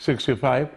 65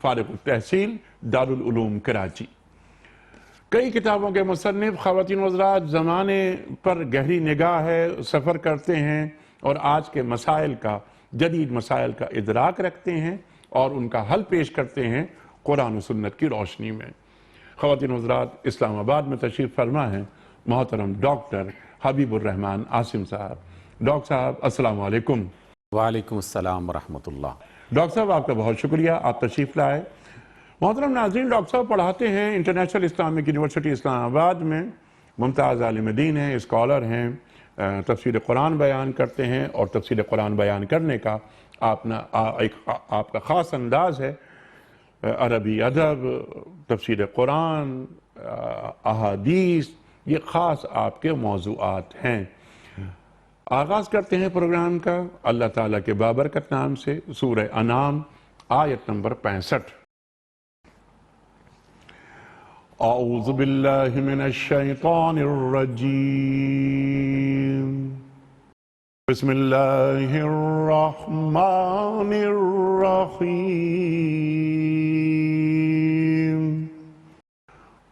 فارغ التحصیل دارالعلوم کراچی۔ کئی کتابوں کے مصنف خواتین و حضرات زمانے پر گہری نگاہ ہے، سفر کرتے ہیں اور آج کے مسائل کا، جدید مسائل کا ادراک رکھتے ہیں اور ان کا حل پیش کرتے ہیں قرآن و سنت کی روشنی میں۔ خواتین و حضرات، اسلام آباد میں تشریف فرما ہیں محترم ڈاکٹر حبیب الرحمان عاصم صاحب۔ ڈاکٹر صاحب السلام علیکم۔ وعلیکم السلام ورحمۃ اللہ۔ ڈاکٹر صاحب آپ کا بہت شکریہ، آپ تشریف لائے۔ محترم ناظرین، ڈاکٹر صاحب پڑھاتے ہیں انٹرنیشنل اسلامک یونیورسٹی اسلام آباد میں، ممتاز عالم دین ہیں، اسکالر ہیں، تفسیر قرآن بیان کرتے ہیں اور تفسیر قرآن بیان کرنے کا آپ کا خاص انداز ہے۔ عربی ادب، تفسیر قرآن، احادیث، یہ خاص آپ کے موضوعات ہیں۔ آغاز کرتے ہیں پروگرام کا اللہ تعالیٰ کے بابرکت نام سے، سورہ انعام آیت نمبر 65۔ اعوذ باللہ من الشیطان الرجیم، بسم اللہ الرحمن الرحیم۔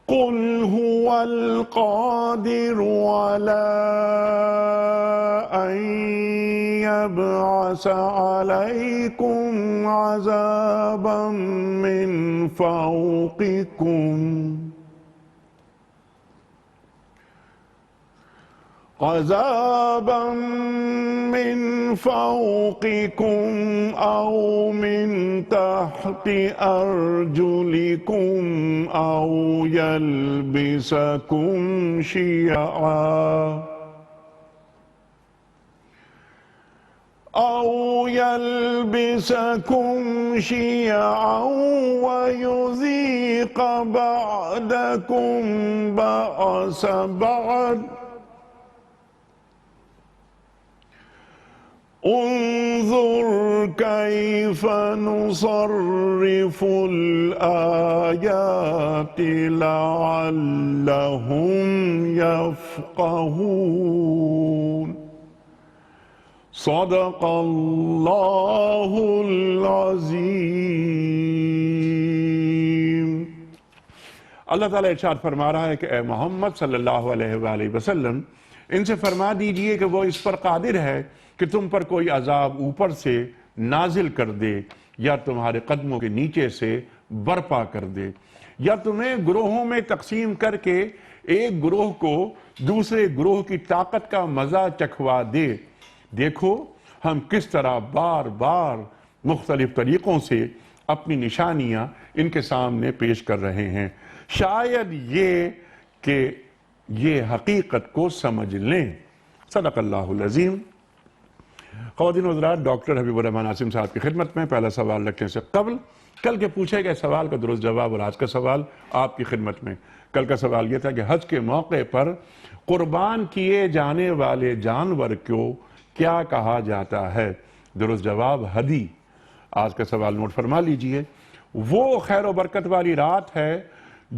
قل هو القادر على أن يبعث عليكم عذابا من فوقكم أو من تحت أرجلكم أو يلبسكم شيعا ويذيق بعضكم بأس بعض انظر كيف نصرف الآيات لعلهم يفقهون۔ صدق اللہ العظیم۔ اللہ تعالیٰ ارشاد فرما رہا ہے کہ اے محمد صلی اللہ علیہ وآلہ وسلم، ان سے فرما دیجئے کہ وہ اس پر قادر ہے کہ تم پر کوئی عذاب اوپر سے نازل کر دے یا تمہارے قدموں کے نیچے سے برپا کر دے، یا تمہیں گروہوں میں تقسیم کر کے ایک گروہ کو دوسرے گروہ کی طاقت کا مزہ چکھوا دے۔ دیکھو ہم کس طرح بار بار مختلف طریقوں سے اپنی نشانیاں ان کے سامنے پیش کر رہے ہیں، شاید یہ کہ یہ حقیقت کو سمجھ لیں۔ صدق اللہ العظیم۔ خواتین و حضرات، ڈاکٹر حبیب الرحمان عاصم صاحب کی خدمت میں پہلا سوال رکھنے سے قبل کل کے پوچھے گئے سوال کا درست جواب اور آج کا سوال آپ کی خدمت میں۔ کل کا سوال یہ تھا کہ حج کے موقع پر قربان کیے جانے والے جانور کو کیا کہا جاتا ہے؟ درست جواب ہدی۔ آج کا سوال نوٹ فرما لیجئے۔ وہ خیر و برکت والی رات ہے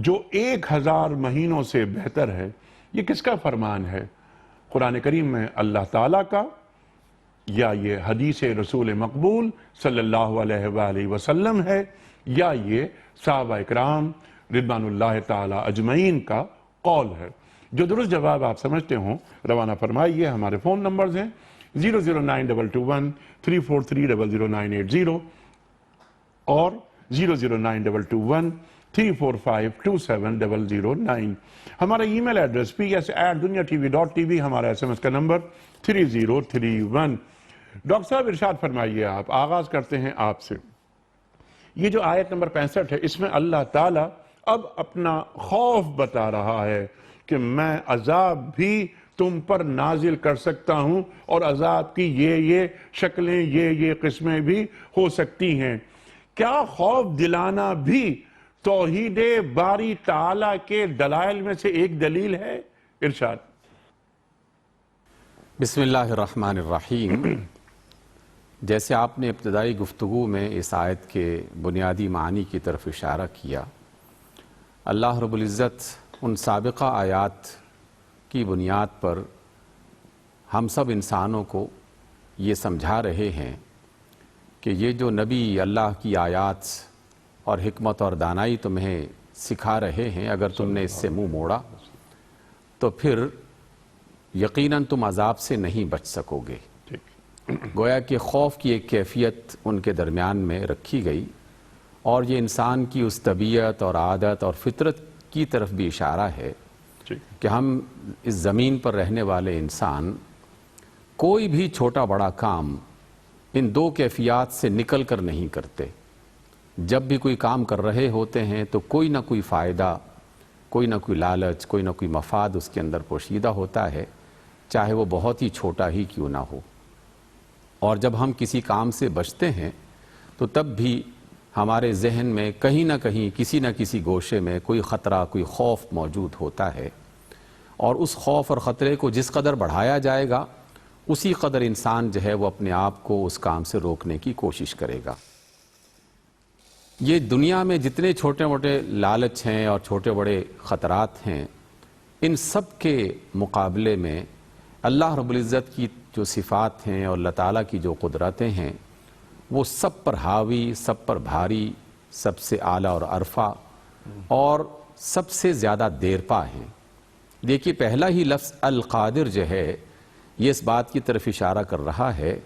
جو 1000 مہینوں سے بہتر ہے، یہ کس کا فرمان ہے؟ قرآن کریم میں اللہ تعالیٰ کا، یا یہ حدیث رسول مقبول صلی اللہ علیہ وآلہ وسلم ہے، یا یہ صحابہ اکرام رضوان اللہ تعالی اجمعین کا قول ہے؟ جو درست جواب آپ سمجھتے ہوں روانہ فرمائیے۔ ہمارے فون نمبرز ہیں 009221343000980 اور 0092213452709۔ ہمارا ای میل ایڈریس ps@duniatv.tv، ہمارا SMS کا نمبر 3031۔ ڈاکٹر صاحب ارشاد فرمائیے، آپ آغاز کرتے ہیں آپ سے۔ یہ جو آیت نمبر 65 ہے، اس میں اللہ تعالیٰ اب اپنا خوف بتا رہا ہے کہ میں عذاب بھی تم پر نازل کر سکتا ہوں اور عذاب کی یہ شکلیں، یہ قسمیں بھی ہو سکتی ہیں۔ کیا خوف دلانا بھی توحید باری تعالیٰ کے دلائل میں سے ایک دلیل ہے؟ ارشاد۔ بسم اللہ الرحمن الرحیم۔ جیسے آپ نے ابتدائی گفتگو میں اس آیت کے بنیادی معنی کی طرف اشارہ کیا، اللہ رب العزت ان سابقہ آیات کی بنیاد پر ہم سب انسانوں کو یہ سمجھا رہے ہیں کہ یہ جو نبی اللہ کی آیات اور حکمت اور دانائی تمہیں سکھا رہے ہیں، اگر تم نے اس سے منہ موڑا تو پھر یقیناً تم عذاب سے نہیں بچ سکو گے۔ گویا کہ خوف کی ایک کیفیت ان کے درمیان میں رکھی گئی، اور یہ انسان کی اس طبیعت اور عادت اور فطرت کی طرف بھی اشارہ ہے کہ ہم اس زمین پر رہنے والے انسان کوئی بھی چھوٹا بڑا کام ان دو کیفیات سے نکل کر نہیں کرتے۔ جب بھی کوئی کام کر رہے ہوتے ہیں تو کوئی نہ کوئی فائدہ، کوئی نہ کوئی لالچ، کوئی نہ کوئی مفاد اس کے اندر پوشیدہ ہوتا ہے، چاہے وہ بہت ہی چھوٹا ہی کیوں نہ ہو۔ اور جب ہم کسی کام سے بچتے ہیں تو تب بھی ہمارے ذہن میں کہیں نہ کہیں کسی نہ کسی گوشے میں کوئی خطرہ، کوئی خوف موجود ہوتا ہے، اور اس خوف اور خطرے کو جس قدر بڑھایا جائے گا اسی قدر انسان جو ہے وہ اپنے آپ کو اس کام سے روکنے کی کوشش کرے گا۔ یہ دنیا میں جتنے چھوٹے موٹے لالچ ہیں اور چھوٹے بڑے خطرات ہیں، ان سب کے مقابلے میں اللہ رب العزت کی جو صفات ہیں اور اللہ تعالیٰ کی جو قدرتیں ہیں وہ سب پر حاوی، سب پر بھاری، سب سے اعلیٰ اور عرفہ اور سب سے زیادہ دیرپا ہیں۔ دیکھیے پہلا ہی لفظ القادر جو ہے یہ اس بات کی طرف اشارہ کر رہا ہے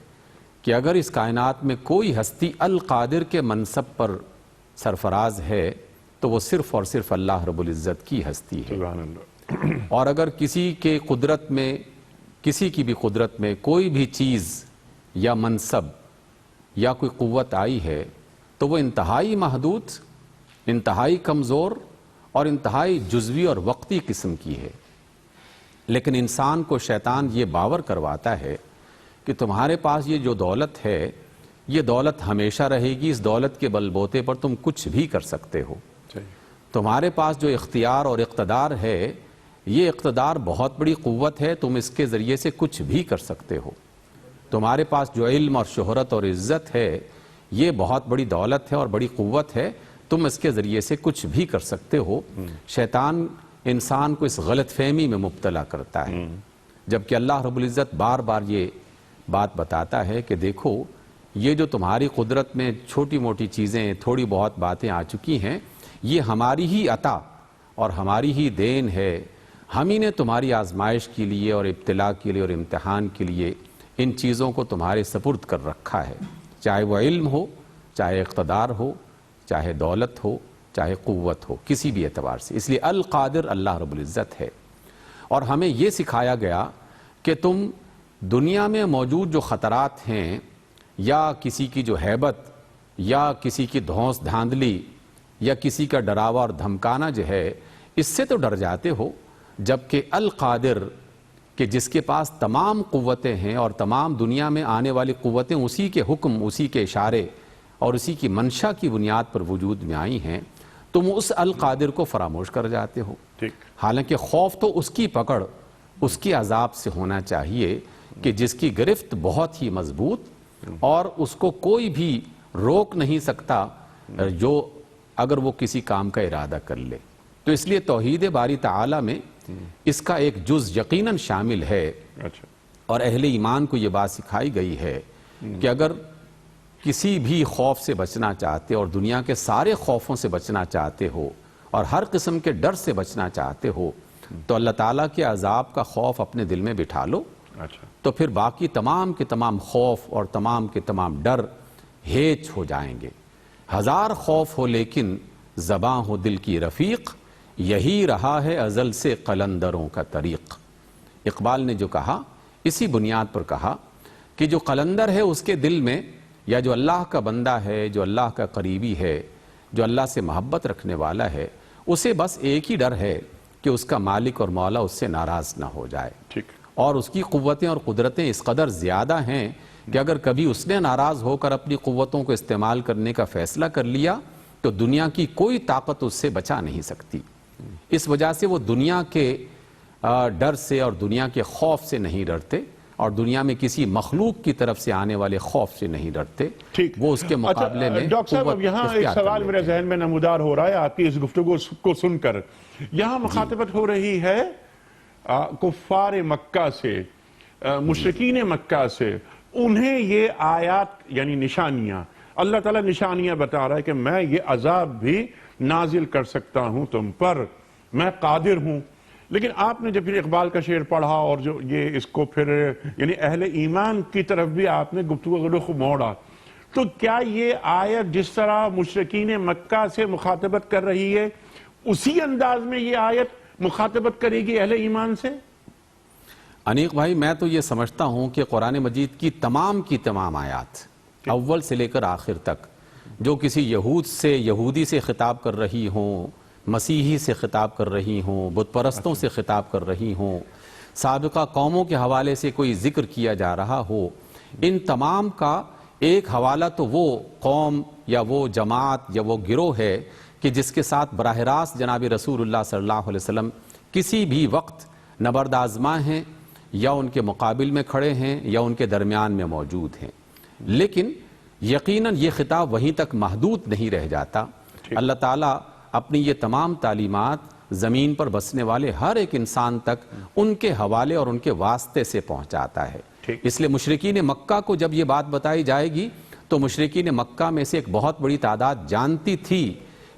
کہ اگر اس کائنات میں کوئی ہستی القادر کے منصب پر سرفراز ہے تو وہ صرف اور صرف اللہ رب العزت کی ہستی ہے۔ سبحان اللہ۔ اور اگر کسی کے قدرت میں، کسی کی بھی قدرت میں کوئی بھی چیز یا منصب یا کوئی قوت آئی ہے تو وہ انتہائی محدود، انتہائی کمزور اور انتہائی جزوی اور وقتی قسم کی ہے۔ لیکن انسان کو شیطان یہ باور کرواتا ہے کہ تمہارے پاس یہ جو دولت ہے یہ دولت ہمیشہ رہے گی، اس دولت کے بل بوتے پر تم کچھ بھی کر سکتے ہو۔ تمہارے پاس جو اختیار اور اقتدار ہے یہ اقتدار بہت بڑی قوت ہے، تم اس کے ذریعے سے کچھ بھی کر سکتے ہو۔ تمہارے پاس جو علم اور شہرت اور عزت ہے یہ بہت بڑی دولت ہے اور بڑی قوت ہے، تم اس کے ذریعے سے کچھ بھی کر سکتے ہو۔ شیطان انسان کو اس غلط فہمی میں مبتلا کرتا ہے، جبکہ اللہ رب العزت بار بار یہ بات بتاتا ہے کہ دیکھو یہ جو تمہاری قدرت میں چھوٹی موٹی چیزیں، تھوڑی بہت باتیں آ چکی ہیں، یہ ہماری ہی عطا اور ہماری ہی دین ہے۔ ہم ہی نے تمہاری آزمائش کے لیے اور ابتلا کے لیے اور امتحان کے لیے ان چیزوں کو تمہارے سپرد کر رکھا ہے، چاہے وہ علم ہو، چاہے اقتدار ہو، چاہے دولت ہو، چاہے قوت ہو، کسی بھی اعتبار سے۔ اس لیے القادر اللہ رب العزت ہے۔ اور ہمیں یہ سکھایا گیا کہ تم دنیا میں موجود جو خطرات ہیں یا کسی کی جو ہیبت یا کسی کی دھونس دھاندلی یا کسی کا ڈراوا اور دھمکانا جو ہے اس سے تو ڈر جاتے ہو، جبکہ القادر کہ جس کے پاس تمام قوتیں ہیں اور تمام دنیا میں آنے والی قوتیں اسی کے حکم، اسی کے اشارے اور اسی کی منشا کی بنیاد پر وجود میں آئی ہیں، تم اس القادر کو فراموش کر جاتے ہو۔ حالانکہ خوف تو اس کی پکڑ، اس کی عذاب سے ہونا چاہیے کہ جس کی گرفت بہت ہی مضبوط اور اس کو کوئی بھی روک نہیں سکتا جو اگر وہ کسی کام کا ارادہ کر لے۔ تو اس لیے توحید باری تعالی میں اس کا ایک جز یقیناً شامل ہے، اور اہل ایمان کو یہ بات سکھائی گئی ہے کہ اگر کسی بھی خوف سے بچنا چاہتے اور دنیا کے سارے خوفوں سے بچنا چاہتے ہو اور ہر قسم کے ڈر سے بچنا چاہتے ہو تو اللہ تعالیٰ کے عذاب کا خوف اپنے دل میں بٹھا لو، تو پھر باقی تمام کے تمام خوف اور تمام کے تمام ڈر ہیچ ہو جائیں گے۔ ہزار خوف ہو لیکن زباں ہو دل کی رفیق، یہی رہا ہے ازل سے قلندروں کا طریق۔ اقبال نے جو کہا اسی بنیاد پر کہا کہ جو قلندر ہے اس کے دل میں، یا جو اللہ کا بندہ ہے، جو اللہ کا قریبی ہے، جو اللہ سے محبت رکھنے والا ہے، اسے بس ایک ہی ڈر ہے کہ اس کا مالک اور مولا اس سے ناراض نہ ہو جائے۔ اور اس کی قوتیں اور قدرتیں اس قدر زیادہ ہیں کہ اگر کبھی اس نے ناراض ہو کر اپنی قوتوں کو استعمال کرنے کا فیصلہ کر لیا تو دنیا کی کوئی طاقت اس سے بچا نہیں سکتی۔ اس وجہ سے وہ دنیا کے ڈر سے اور دنیا کے خوف سے نہیں ڈرتے، اور دنیا میں کسی مخلوق کی طرف سے آنے والے خوف سے نہیں ڈرتے، وہ اس کے مقابلے میں ڈاکٹر صاحب اب یہاں ایک سوال میرے ذہن میں نمودار ہو رہا ہے آپ کی اس گفتگو کو سن کر۔ یہاں مخاطبت ہو رہی ہے کفار مکہ سے، مشرکین مکہ سے، انہیں یہ آیات یعنی نشانیاں اللہ تعالیٰ نشانیاں بتا رہا ہے کہ میں یہ عذاب بھی نازل کر سکتا ہوں تم پر، میں قادر ہوں۔ لیکن آپ نے جب پھر اقبال کا شعر پڑھا اور جو یہ اس کو پھر یعنی اہل ایمان کی طرف بھی آپ نے گفتگو کا رخ موڑا، تو کیا یہ آیت جس طرح مشرکین مکہ سے مخاطبت کر رہی ہے اسی انداز میں یہ آیت مخاطبت کرے گی اہل ایمان سے؟ انیق بھائی، میں تو یہ سمجھتا ہوں کہ قرآن مجید کی تمام آیات اول سے لے کر آخر تک جو کسی یہودی سے خطاب کر رہی ہوں، مسیحی سے خطاب کر رہی ہوں، بت پرستوں سے خطاب کر رہی ہوں، سابقہ قوموں کے حوالے سے کوئی ذکر کیا جا رہا ہو، ان تمام کا ایک حوالہ تو وہ قوم یا وہ جماعت یا وہ گروہ ہے کہ جس کے ساتھ براہ راست جناب رسول اللہ صلی اللہ علیہ وسلم کسی بھی وقت نبرد آزما ہیں یا ان کے مقابل میں کھڑے ہیں یا ان کے درمیان میں موجود ہیں۔ لیکن یقیناً یہ خطاب وہیں تک محدود نہیں رہ جاتا۔ اللہ تعالیٰ اپنی یہ تمام تعلیمات زمین پر بسنے والے ہر ایک انسان تک ان کے حوالے اور ان کے واسطے سے پہنچاتا ہے۔ اس لیے مشرکین مکہ کو جب یہ بات بتائی جائے گی تو مشرکین مکہ میں سے ایک بہت بڑی تعداد جانتی تھی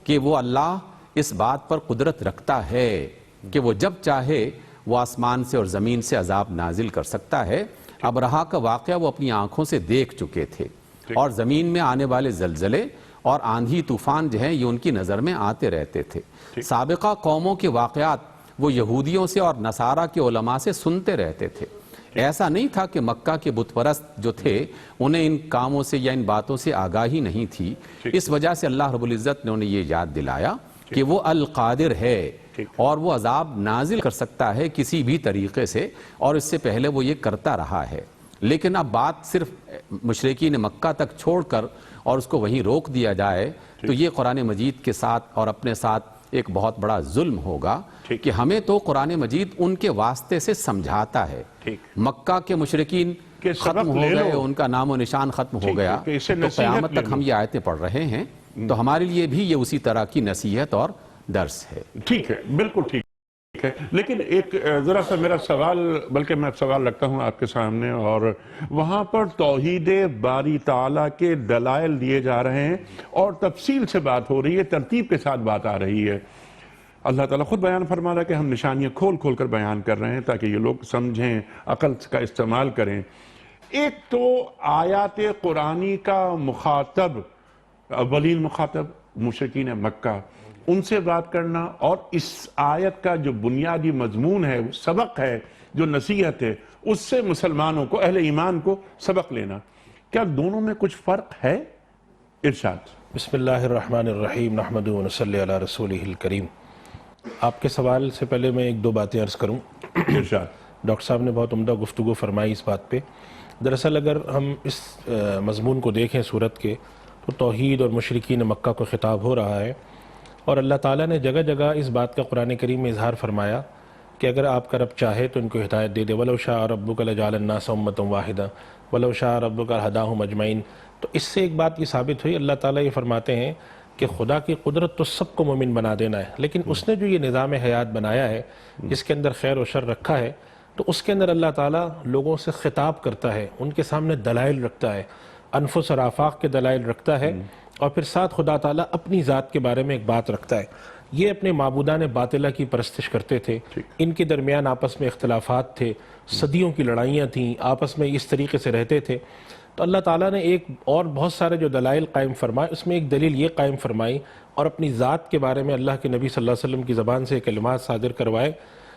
کہ وہ اللہ اس بات پر قدرت رکھتا ہے کہ وہ جب چاہے وہ آسمان سے اور زمین سے عذاب نازل کر سکتا ہے۔ ابرہا کا واقعہ وہ اپنی آنکھوں سے دیکھ چکے تھے، اور زمین میں آنے والے زلزلے اور آندھی طوفان جو ہیں یہ ان کی نظر میں آتے رہتے تھے۔ سابقہ قوموں کے واقعات وہ یہودیوں سے اور نصارہ کے علماء سے سنتے رہتے تھے۔ ایسا نہیں تھا کہ مکہ کے بت پرست جو تھے انہیں ان کاموں سے یا ان باتوں سے آگاہی نہیں تھی۔ اس وجہ سے اللہ رب العزت نے انہیں یہ یاد دلایا کہ وہ القادر ہے اور وہ عذاب نازل کر سکتا ہے کسی بھی طریقے سے، اور اس سے پہلے وہ یہ کرتا رہا ہے۔ لیکن اب بات صرف مشرکین مکہ تک چھوڑ کر اور اس کو وہیں روک دیا جائے تو یہ قرآن مجید کے ساتھ اور اپنے ساتھ ایک بہت بڑا ظلم ہوگا کہ ہمیں تو قرآن مجید ان کے واسطے سے سمجھاتا ہے۔ مکہ کے مشرکین ختم ہو گئے، ان کا نام و نشان ختم ہو گیا، تو قیامت تک ہم یہ آیتیں پڑھ رہے ہیں، تو ہمارے لیے بھی یہ اسی طرح کی نصیحت اور درس ہے۔ ٹھیک ہے، بالکل ٹھیک ہے۔ لیکن ایک ذرا سا میرا سوال، بلکہ میں سوال رکھتا ہوں آپ کے سامنے، اور وہاں پر توحید باری تعالیٰ کے دلائل دیے جا رہے ہیں اور تفصیل سے بات ہو رہی ہے، ترتیب کے ساتھ بات آ رہی ہے۔ اللہ تعالیٰ خود بیان فرما رہا ہے کہ ہم نشانیاں کھول کھول کر بیان کر رہے ہیں تاکہ یہ لوگ سمجھیں، عقل کا استعمال کریں۔ ایک تو آیات قرآنی کا مخاطب، اولین مخاطب مشرکین مکہ، ان سے بات کرنا، اور اس آیت کا جو بنیادی مضمون ہے، وہ سبق ہے، جو نصیحت ہے، اس سے مسلمانوں کو، اہل ایمان کو سبق لینا، کیا دونوں میں کچھ فرق ہے؟ ارشاد۔ بسم اللہ الرحمن الرحیم، نحمدہ و نصلی علی رسولہ الکریم۔ آپ کے سوال سے پہلے میں ایک دو باتیں عرض کروں۔ ارشاد۔ ڈاکٹر صاحب نے بہت عمدہ گفتگو فرمائی اس بات پہ۔ دراصل اگر ہم اس مضمون کو دیکھیں سورت کے، تو توحید اور مشرکین مکہ کو خطاب ہو رہا ہے، اور اللہ تعالیٰ نے جگہ جگہ اس بات کا قرآن کریم میں اظہار فرمایا کہ اگر آپ کا رب چاہے تو ان کو ہدایت دے دے۔ وَلَوْ شَاءَ رَبُّكَ لَجَعَلَ النَّاسَ أُمَّةً وَاحِدَةً وَلَوْ شَاءَ رَبُّكَ لَهَدَاهُمْ أَجْمَعِينَ۔ تو اس سے ایک بات یہ ثابت ہوئی، اللہ تعالیٰ یہ فرماتے ہیں کہ خدا کی قدرت تو سب کو مومن بنا دینا ہے، لیکن اس نے جو یہ نظام حیات بنایا ہے جس کے اندر خیر و شر رکھا ہے، تو اس کے اندر اللہ تعالیٰ لوگوں سے خطاب کرتا ہے، ان کے سامنے دلائل رکھتا ہے، انفس اور آفاق کے دلائل رکھتا ہے، اور پھر ساتھ خدا تعالیٰ اپنی ذات کے بارے میں ایک بات رکھتا ہے۔ یہ اپنے معبودان باطلہ کی پرستش کرتے تھے، ان کے درمیان آپس میں اختلافات تھے، صدیوں کی لڑائیاں تھیں، آپس میں اس طریقے سے رہتے تھے۔ تو اللہ تعالیٰ نے ایک اور بہت سارے جو دلائل قائم فرمائے، اس میں ایک دلیل یہ قائم فرمائی اور اپنی ذات کے بارے میں اللہ کے نبی صلی اللہ علیہ وسلم کی زبان سے کلمات صادر کروائے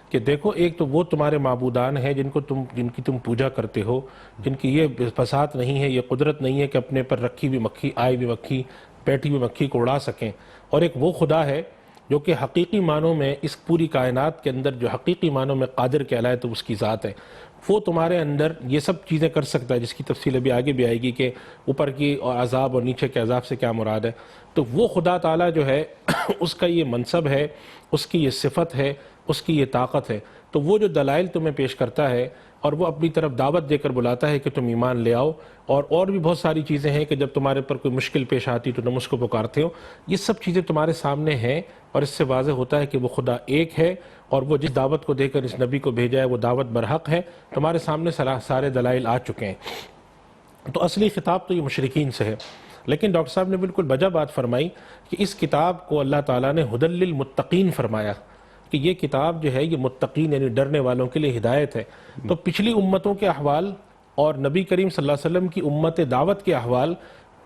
کہ دیکھو، ایک تو وہ تمہارے معبودان ہیں جن کی تم پوجا کرتے ہو، جن کی یہ بساط نہیں ہے، یہ قدرت نہیں ہے کہ اپنے پر رکھی ہوئی مکھی، آئی ہوئی مکھی، بیٹھی ہوئی مکھی کو اڑا سکیں، اور ایک وہ خدا ہے جو کہ حقیقی معنوں میں اس پوری کائنات کے اندر جو حقیقی معنوں میں قادر کہلائے تو اس کی ذات ہے، وہ تمہارے اندر یہ سب چیزیں کر سکتا ہے، جس کی تفصیل ابھی آگے بھی آئے گی کہ اوپر کی عذاب اور نیچے کے عذاب سے کیا مراد ہے۔ تو وہ خدا تعالیٰ جو ہے اس کا یہ منصب ہے، اس کی یہ صفت ہے، اس کی یہ طاقت ہے۔ تو وہ جو دلائل تمہیں پیش کرتا ہے اور وہ اپنی طرف دعوت دے کر بلاتا ہے کہ تم ایمان لے آؤ، اور بھی بہت ساری چیزیں ہیں کہ جب تمہارے پر کوئی مشکل پیش آتی تو تم اس کو پکارتے ہو، یہ سب چیزیں تمہارے سامنے ہیں، اور اس سے واضح ہوتا ہے کہ وہ خدا ایک ہے، اور وہ جس دعوت کو دے کر اس نبی کو بھیجا ہے وہ دعوت برحق ہے۔ تمہارے سامنے سارے دلائل آ چکے ہیں۔ تو اصلی خطاب تو یہ مشرکین سے ہے۔ لیکن ڈاکٹر صاحب نے بالکل بجا بات فرمائی کہ اس کتاب کو اللہ تعالیٰ نے ہدی للمتقین فرمایا کہ یہ کتاب جو ہے یہ متقین یعنی ڈرنے والوں کے لیے ہدایت ہے۔ تو پچھلی امتوں کے احوال اور نبی کریم صلی اللہ علیہ وسلم کی امت دعوت کے احوال،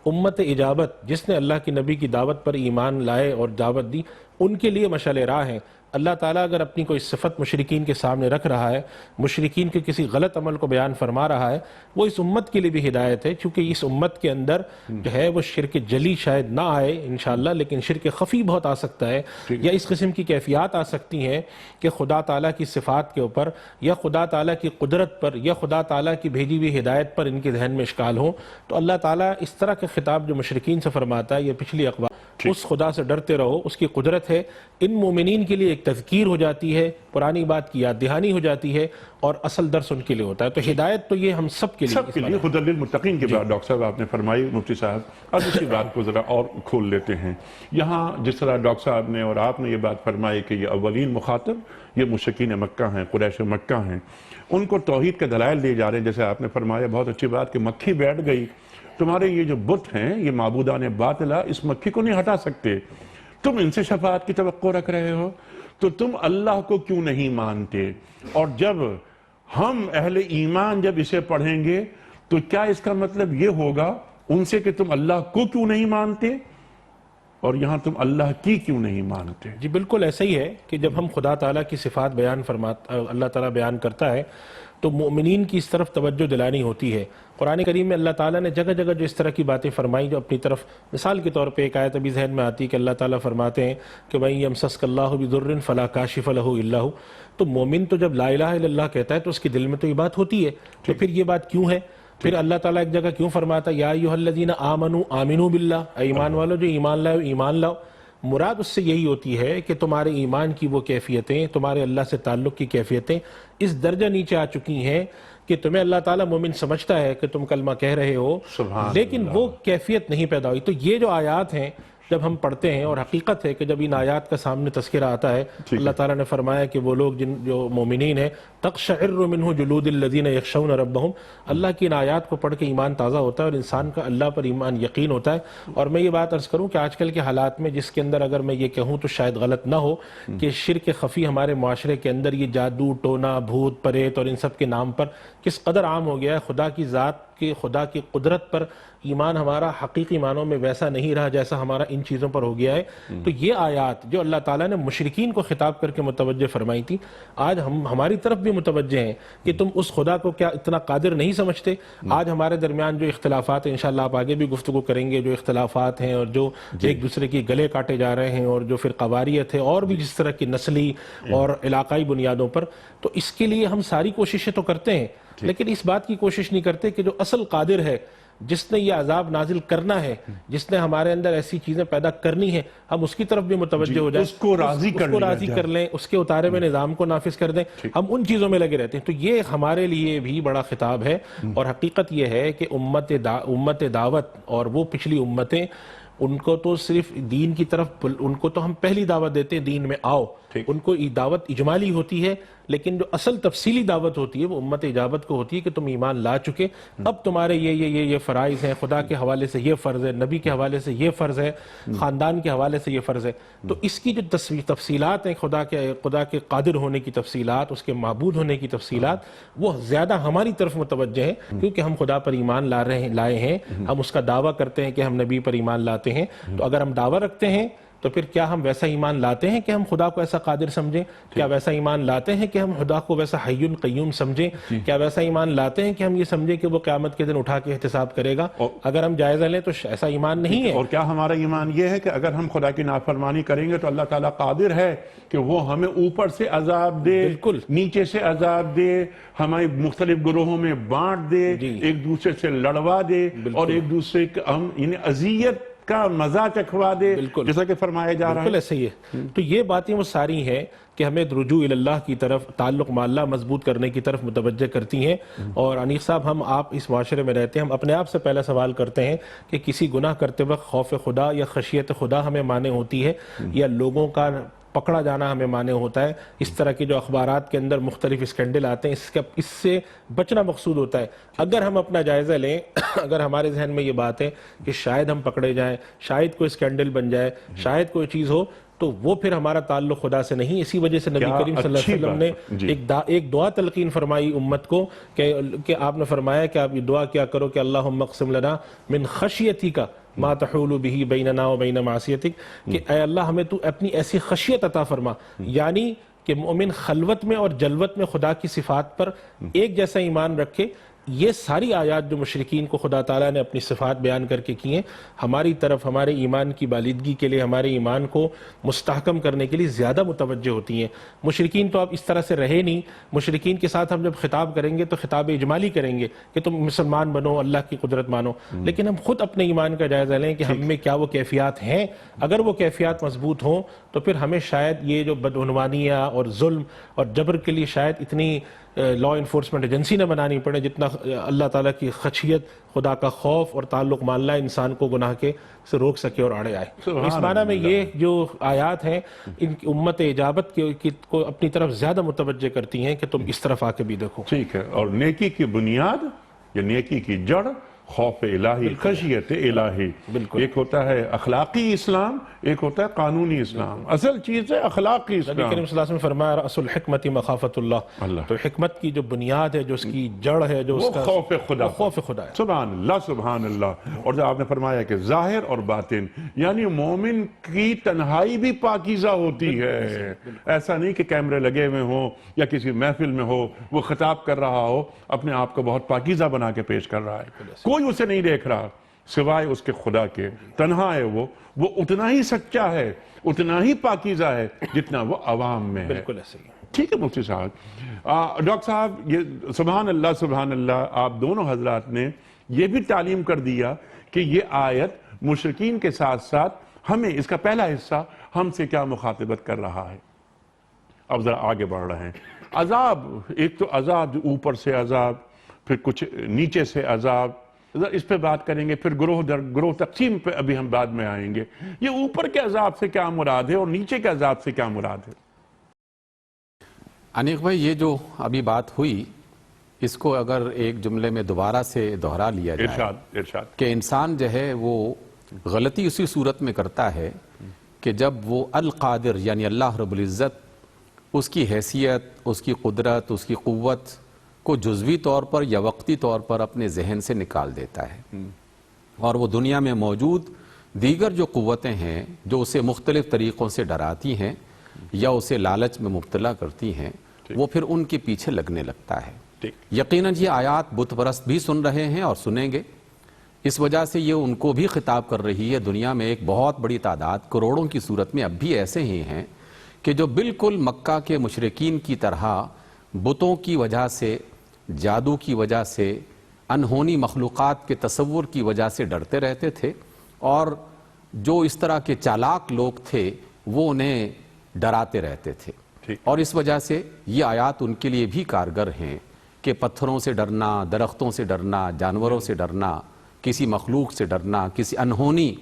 امت اجابت جس نے اللہ کی نبی کی دعوت پر ایمان لائے اور دعوت دی، ان کے لیے مشعل راہ ہیں۔ اللہ تعالیٰ اگر اپنی کوئی صفت مشرکین کے سامنے رکھ رہا ہے، مشرکین کے کسی غلط عمل کو بیان فرما رہا ہے، وہ اس امت کے لیے بھی ہدایت ہے، چونکہ اس امت کے اندر جو ہے وہ شرک جلی شاید نہ آئے انشاءاللہ، لیکن شرک خفی بہت آ سکتا ہے، یا اس قسم کی کیفیات آ سکتی ہیں کہ خدا تعالیٰ کی صفات کے اوپر یا خدا تعالیٰ کی قدرت پر یا خدا تعالیٰ کی بھیجی ہوئی ہدایت پر ان کے ذہن میں اشکال ہو۔ تو اللہ تعالیٰ اس طرح کے خطاب جو مشرکین سے فرماتا ہے، یہ پچھلی اقوام، اس خدا سے ڈرتے رہو، اس کی قدرت ہے، ان مومنین کے لیے ایک تذکیر ہو جاتی ہے، پرانی بات کی یاد دہانی ہو جاتی ہے، اور اصل درس ان کے لیے ہوتا ہے۔ تو ہدایت تو یہ ہم سب کے لیے ہدی للمتقین کی بات ڈاکٹر صاحب آپ نے فرمائی مفتی صاحب۔ اب اسی بات کو ذرا اور کھول لیتے ہیں۔ یہاں جس طرح ڈاکٹر صاحب نے اور آپ نے یہ بات فرمائی کہ یہ اولین مخاطب یہ مشرکین مکہ ہیں، قریش مکہ ہیں، ان کو توحید کے دلائل دیے جا رہے ہیں، جیسے آپ نے فرمایا بہت اچھی بات کہ مکھی بیٹھ گئی، تمہارے یہ جو بت ہیں یہ معبودان باطلہ اس مکھی کو نہیں ہٹا سکتے، تم ان سے شفاعت کی توقع رکھ رہے ہو، تو تم اللہ کو کیوں نہیں مانتے؟ اور جب ہم اہل ایمان جب اسے پڑھیں گے تو کیا اس کا مطلب یہ ہوگا ان سے کہ تم اللہ کو کیوں نہیں مانتے اور یہاں تم اللہ کی کیوں نہیں مانتے؟ جی بالکل ایسا ہی ہے کہ جب ہم خدا تعالیٰ کی صفات بیان اللہ تعالیٰ بیان کرتا ہے تو مومنین کی اس طرف توجہ دلانی ہوتی ہے۔ قرآن کریم میں اللہ تعالیٰ نے جگہ جگہ جو اس طرح کی باتیں فرمائی جو اپنی طرف، مثال کے طور پہ ایک آیت ابھی ذہن میں آتی ہے کہ اللہ تعالیٰ فرماتے ہیں کہ وَإِن يَمْسَسْكَ اللَّهُ بِضُرٍّ فَلَا كَاشِفَ لَهُ إِلَّا هُوَ۔ تو مومن تو جب لا الہ الا اللہ کہتا ہے تو اس کے دل میں تو یہ بات ہوتی ہے، تو پھر یہ بات کیوں ہے؟ پھر اللہ تعالیٰ ایک جگہ کیوں فرماتا یا ایھا الذین آمنوا آمنوا باللہ، اے ایمان والو جو ایمان لائے ایمان لاؤ؟ مراد اس سے یہی ہوتی ہے کہ تمہارے ایمان کی وہ کیفیتیں، تمہارے اللہ سے تعلق کی کیفیتیں اس درجہ نیچے آ چکی ہیں کہ تمہیں اللہ تعالیٰ مومن سمجھتا ہے کہ تم کلمہ کہہ رہے ہو، لیکن وہ کیفیت نہیں پیدا ہوئی۔ تو یہ جو آیات ہیں جب ہم پڑھتے ہیں، اور حقیقت ہے کہ جب ان آیات کا سامنے تذکرہ آتا ہے، اللہ تعالیٰ نے فرمایا کہ وہ لوگ جو مومنین ہیں تقشعر منہ جلود الذین یخشون ربہم، اللہ کی ان آیات کو پڑھ کے ایمان تازہ ہوتا ہے اور انسان کا اللہ پر ایمان یقین ہوتا ہے۔ اور میں یہ بات عرض کروں کہ آج کل کے حالات میں جس کے اندر اگر میں یہ کہوں تو شاید غلط نہ ہو کہ شرک خفی ہمارے معاشرے کے اندر یہ جادو ٹونا بھوت پریت اور ان سب کے نام پر کس قدر عام ہو گیا ہے، خدا کی ذات کہ خدا کی قدرت پر ایمان ہمارا حقیقی معنوں میں ویسا نہیں رہا جیسا ہمارا ان چیزوں پر ہو گیا ہے۔ تو یہ آیات جو اللہ تعالیٰ نے مشرکین کو خطاب کر کے متوجہ فرمائی تھی، آج ہم ہماری طرف بھی متوجہ ہیں کہ تم اس خدا کو کیا اتنا قادر نہیں سمجھتے؟ آج ہمارے درمیان جو اختلافات ہیں، انشاءاللہ آپ آگے بھی گفتگو کریں گے، جو اختلافات ہیں اور جو ایک دوسرے کی گلے کاٹے جا رہے ہیں اور جو پھر قواریت ہے اور بھی جس طرح کی نسلی اور علاقائی بنیادوں پر، تو اس کے لیے ہم ساری کوششیں تو کرتے ہیں، لیکن اس بات کی کوشش نہیں کرتے کہ جو اصل قادر ہے، جس نے یہ عذاب نازل کرنا ہے، جس نے ہمارے اندر ایسی چیزیں پیدا کرنی ہیں، ہم اس کی طرف بھی متوجہ ہو جائیں، اس کو راضی کر لیں، اس کے اتارے ہوئے نظام کو نافذ کر دیں، ہم ان چیزوں میں لگے رہتے ہیں۔ تو یہ ہمارے لیے بھی بڑا خطاب ہے، اور حقیقت یہ ہے کہ امت دعوت اور وہ پچھلی امتیں، ان کو تو صرف دین کی طرف، ان کو تو ہم پہلی دعوت دیتے ہیں دین میں آؤ، ان کو دعوت اجمالی ہوتی ہے، لیکن جو اصل تفصیلی دعوت ہوتی ہے وہ امت اجابت کو ہوتی ہے کہ تم ایمان لا چکے، اب تمہارے یہ فرائض ہیں، خدا کے حوالے سے یہ فرض ہے، نبی کے حوالے سے یہ فرض ہے، خاندان کے حوالے سے یہ فرض ہے۔ تو اس کی جو تفصیلات ہیں، خدا کے قادر ہونے کی تفصیلات، اس کے معبود ہونے کی تفصیلات، وہ زیادہ ہماری طرف متوجہ ہیں، کیونکہ ہم خدا پر ایمان لائے ہیں، ہم اس کا دعویٰ کرتے ہیں کہ ہم نبی پر ایمان لاتے ہیں۔ تو اگر ہم دعویٰ رکھتے ہیں تو پھر کیا ہم ویسا ایمان لاتے ہیں کہ ہم خدا کو ایسا قادر سمجھیں؟ کیا ویسا ایمان لاتے ہیں کہ ہم خدا کو ویسا حی قیوم سمجھیں؟ کیا ویسا ایمان لاتے ہیں کہ ہم یہ سمجھیں کہ وہ قیامت کے دن اٹھا کے احتساب کرے گا؟ اگر ہم جائزہ لیں تو ایسا ایمان نہیں ہے۔ اور کیا ہمارا ایمان یہ ہے کہ اگر ہم خدا کی نافرمانی کریں گے تو اللہ تعالیٰ قادر ہے کہ وہ ہمیں اوپر سے عذاب دے، نیچے سے عذاب دے، ہمیں مختلف گروہوں میں بانٹ دے، ایک دوسرے سے لڑوا دے، اور ایک دوسرے کا ہم یعنی اذیت کا مزہ چکھوا دے، جیسا کہ فرمایا جا رہا ہے؟ بالکل ایسا ہی ہے۔ تو یہ باتیں وہ ساری ہیں کہ ہمیں رجوع اللہ کی طرف، تعلق مع اللہ مضبوط کرنے کی طرف متوجہ کرتی ہیں۔ اور انیس صاحب، آپ اس معاشرے میں رہتے ہیں، ہم اپنے آپ سے پہلا سوال کرتے ہیں کہ کسی گناہ کرتے وقت خوف خدا یا خشیت خدا ہمیں مانے ہوتی ہے، یا لوگوں کا پکڑا جانا ہمیں مانع ہوتا ہے. اس طرح کے جو اخبارات کے اندر مختلف اسکینڈل آتے ہیں اس سے بچنا مقصود ہوتا ہے. اگر ہم اپنا جائزہ لیں، اگر ہمارے ذہن میں یہ بات ہے کہ شاید ہم پکڑے جائیں، شاید کوئی اسکینڈل بن جائے، شاید کوئی چیز ہو، تو وہ پھر ہمارا تعلق خدا سے نہیں. اسی وجہ سے نبی کریم صلی اللہ علیہ وسلم نے ایک دعا تلقین فرمائی امت کو کہ آپ نے فرمایا کہ آپ یہ دعا کیا کرو کہ اللہم اقسم لنا من خشیتک ما تحول به بیننا و بین معصیتک، کہ اے اللہ ہمیں تو اپنی ایسی خشیت عطا فرما، یعنی کہ مومن خلوت میں اور جلوت میں خدا کی صفات پر ایک جیسا ایمان رکھے. یہ ساری آیات جو مشرکین کو خدا تعالیٰ نے اپنی صفات بیان کر کے کی ہیں، ہماری طرف ہمارے ایمان کی بالیدگی کے لیے، ہمارے ایمان کو مستحکم کرنے کے لیے زیادہ متوجہ ہوتی ہیں. مشرکین تو اب اس طرح سے رہے نہیں. مشرکین کے ساتھ ہم جب خطاب کریں گے تو خطاب اجمالی کریں گے کہ تم مسلمان بنو، اللہ کی قدرت مانو، لیکن ہم خود اپنے ایمان کا جائزہ لیں کہ ہم میں کیا وہ کیفیات ہیں. اگر وہ کیفیات مضبوط ہوں تو پھر ہمیں شاید یہ جو بدعنوانیہ اور ظلم اور جبر کے لیے شاید اتنی لا انفورسمنٹ ایجنسی نہ بنانی پڑے جتنا اللہ تعالیٰ کی خشیت، خدا کا خوف اور تعلق ماننا انسان کو گناہ کے سے روک سکے اور آڑے آئے. اس معنی میں یہ جو آیات ہیں ان کی امت اجابت کو اپنی طرف زیادہ متوجہ کرتی ہیں کہ تم اس طرف آ کے بھی دیکھو. ٹھیک ہے. اور نیکی کی بنیاد یا نیکی کی جڑ خوف الہی، خشیت الہی. ایک ہوتا ہے اخلاقی اسلام، ایک ہوتا ہے قانونی اسلام. اصل چیز ہے اخلاقی نبی اسلام. کریم صلی اللہ علیہ وسلم نے فرمایا رأس الحکمت مخافت اللہ. تو حکمت کی جو بنیاد ہے، جو اس کی جڑ ہے، جو اس کا خوف خدا، خوف خدا ہے. سبحان اللہ سبحان اللہ. اور جو آپ نے فرمایا کہ ظاہر اور باطن، یعنی مومن کی تنہائی بھی پاکیزہ ہوتی ہے. ایسا نہیں کہ کیمرے لگے ہوئے ہوں یا کسی محفل میں ہو، وہ خطاب کر رہا ہو، اپنے آپ کو بہت پاکیزہ بنا کے پیش کر رہا ہے، کوئی اسے نہیں دیکھ رہا سوائے اس کے خدا کے. تنہا ہے وہ اتنا ہی سچا ہے، اتنا ہی پاکیزہ ہے جتنا وہ عوام میں ہے. بالکل ایسے ہی. ٹھیک ہے مفتی صاحب. ڈاکٹر صاحب، یہ سبحان اللہ آپ دونوں حضرات نے یہ بھی تعلیم کر دیا کہ یہ آیت مشرکین کے ساتھ ساتھ ہمیں، اس کا پہلا حصہ ہم سے کیا مخاطبت کر رہا ہے. اب ذرا آگے بڑھ رہے ہیں. عذاب، ایک تو عذاب جو اوپر سے عذاب، پھر کچھ نیچے سے عذاب، اس پہ بات کریں گے. پھر گروہ در گروہ تقسیم پہ ابھی ہم بعد میں آئیں گے. یہ اوپر کے عذاب سے کیا مراد ہے اور نیچے کے عذاب سے کیا مراد ہے؟ انیق بھائی، یہ جو ابھی بات ہوئی، اس کو اگر ایک جملے میں دوبارہ سے دہرا لیا جائے ارشاد کہ انسان جو ہے وہ غلطی اسی صورت میں کرتا ہے کہ جب وہ القادر یعنی اللہ رب العزت اس کی حیثیت، اس کی قدرت، اس کی قوت کو جزوی طور پر یا وقتی طور پر اپنے ذہن سے نکال دیتا ہے، اور وہ دنیا میں موجود دیگر جو قوتیں ہیں جو اسے مختلف طریقوں سے ڈراتی ہیں یا اسے لالچ میں مبتلا کرتی ہیں، وہ پھر ان کے پیچھے لگنے لگتا ہے. یقیناً یہ آیات بت پرست بھی سن رہے ہیں اور سنیں گے. اس وجہ سے یہ ان کو بھی خطاب کر رہی ہے. دنیا میں ایک بہت بڑی تعداد، کروڑوں کی صورت میں اب بھی ایسے ہی ہیں کہ جو بالکل مکہ کے مشرکین کی طرح بتوں کی وجہ سے، جادو کی وجہ سے، انہونی مخلوقات کے تصور کی وجہ سے ڈرتے رہتے تھے، اور جو اس طرح کے چالاک لوگ تھے وہ انہیں ڈراتے رہتے تھے. اور اس وجہ سے یہ آیات ان کے لیے بھی کارگر ہیں کہ پتھروں سے ڈرنا، درختوں سے ڈرنا، جانوروں سے ڈرنا، کسی مخلوق سے ڈرنا، کسی انہونی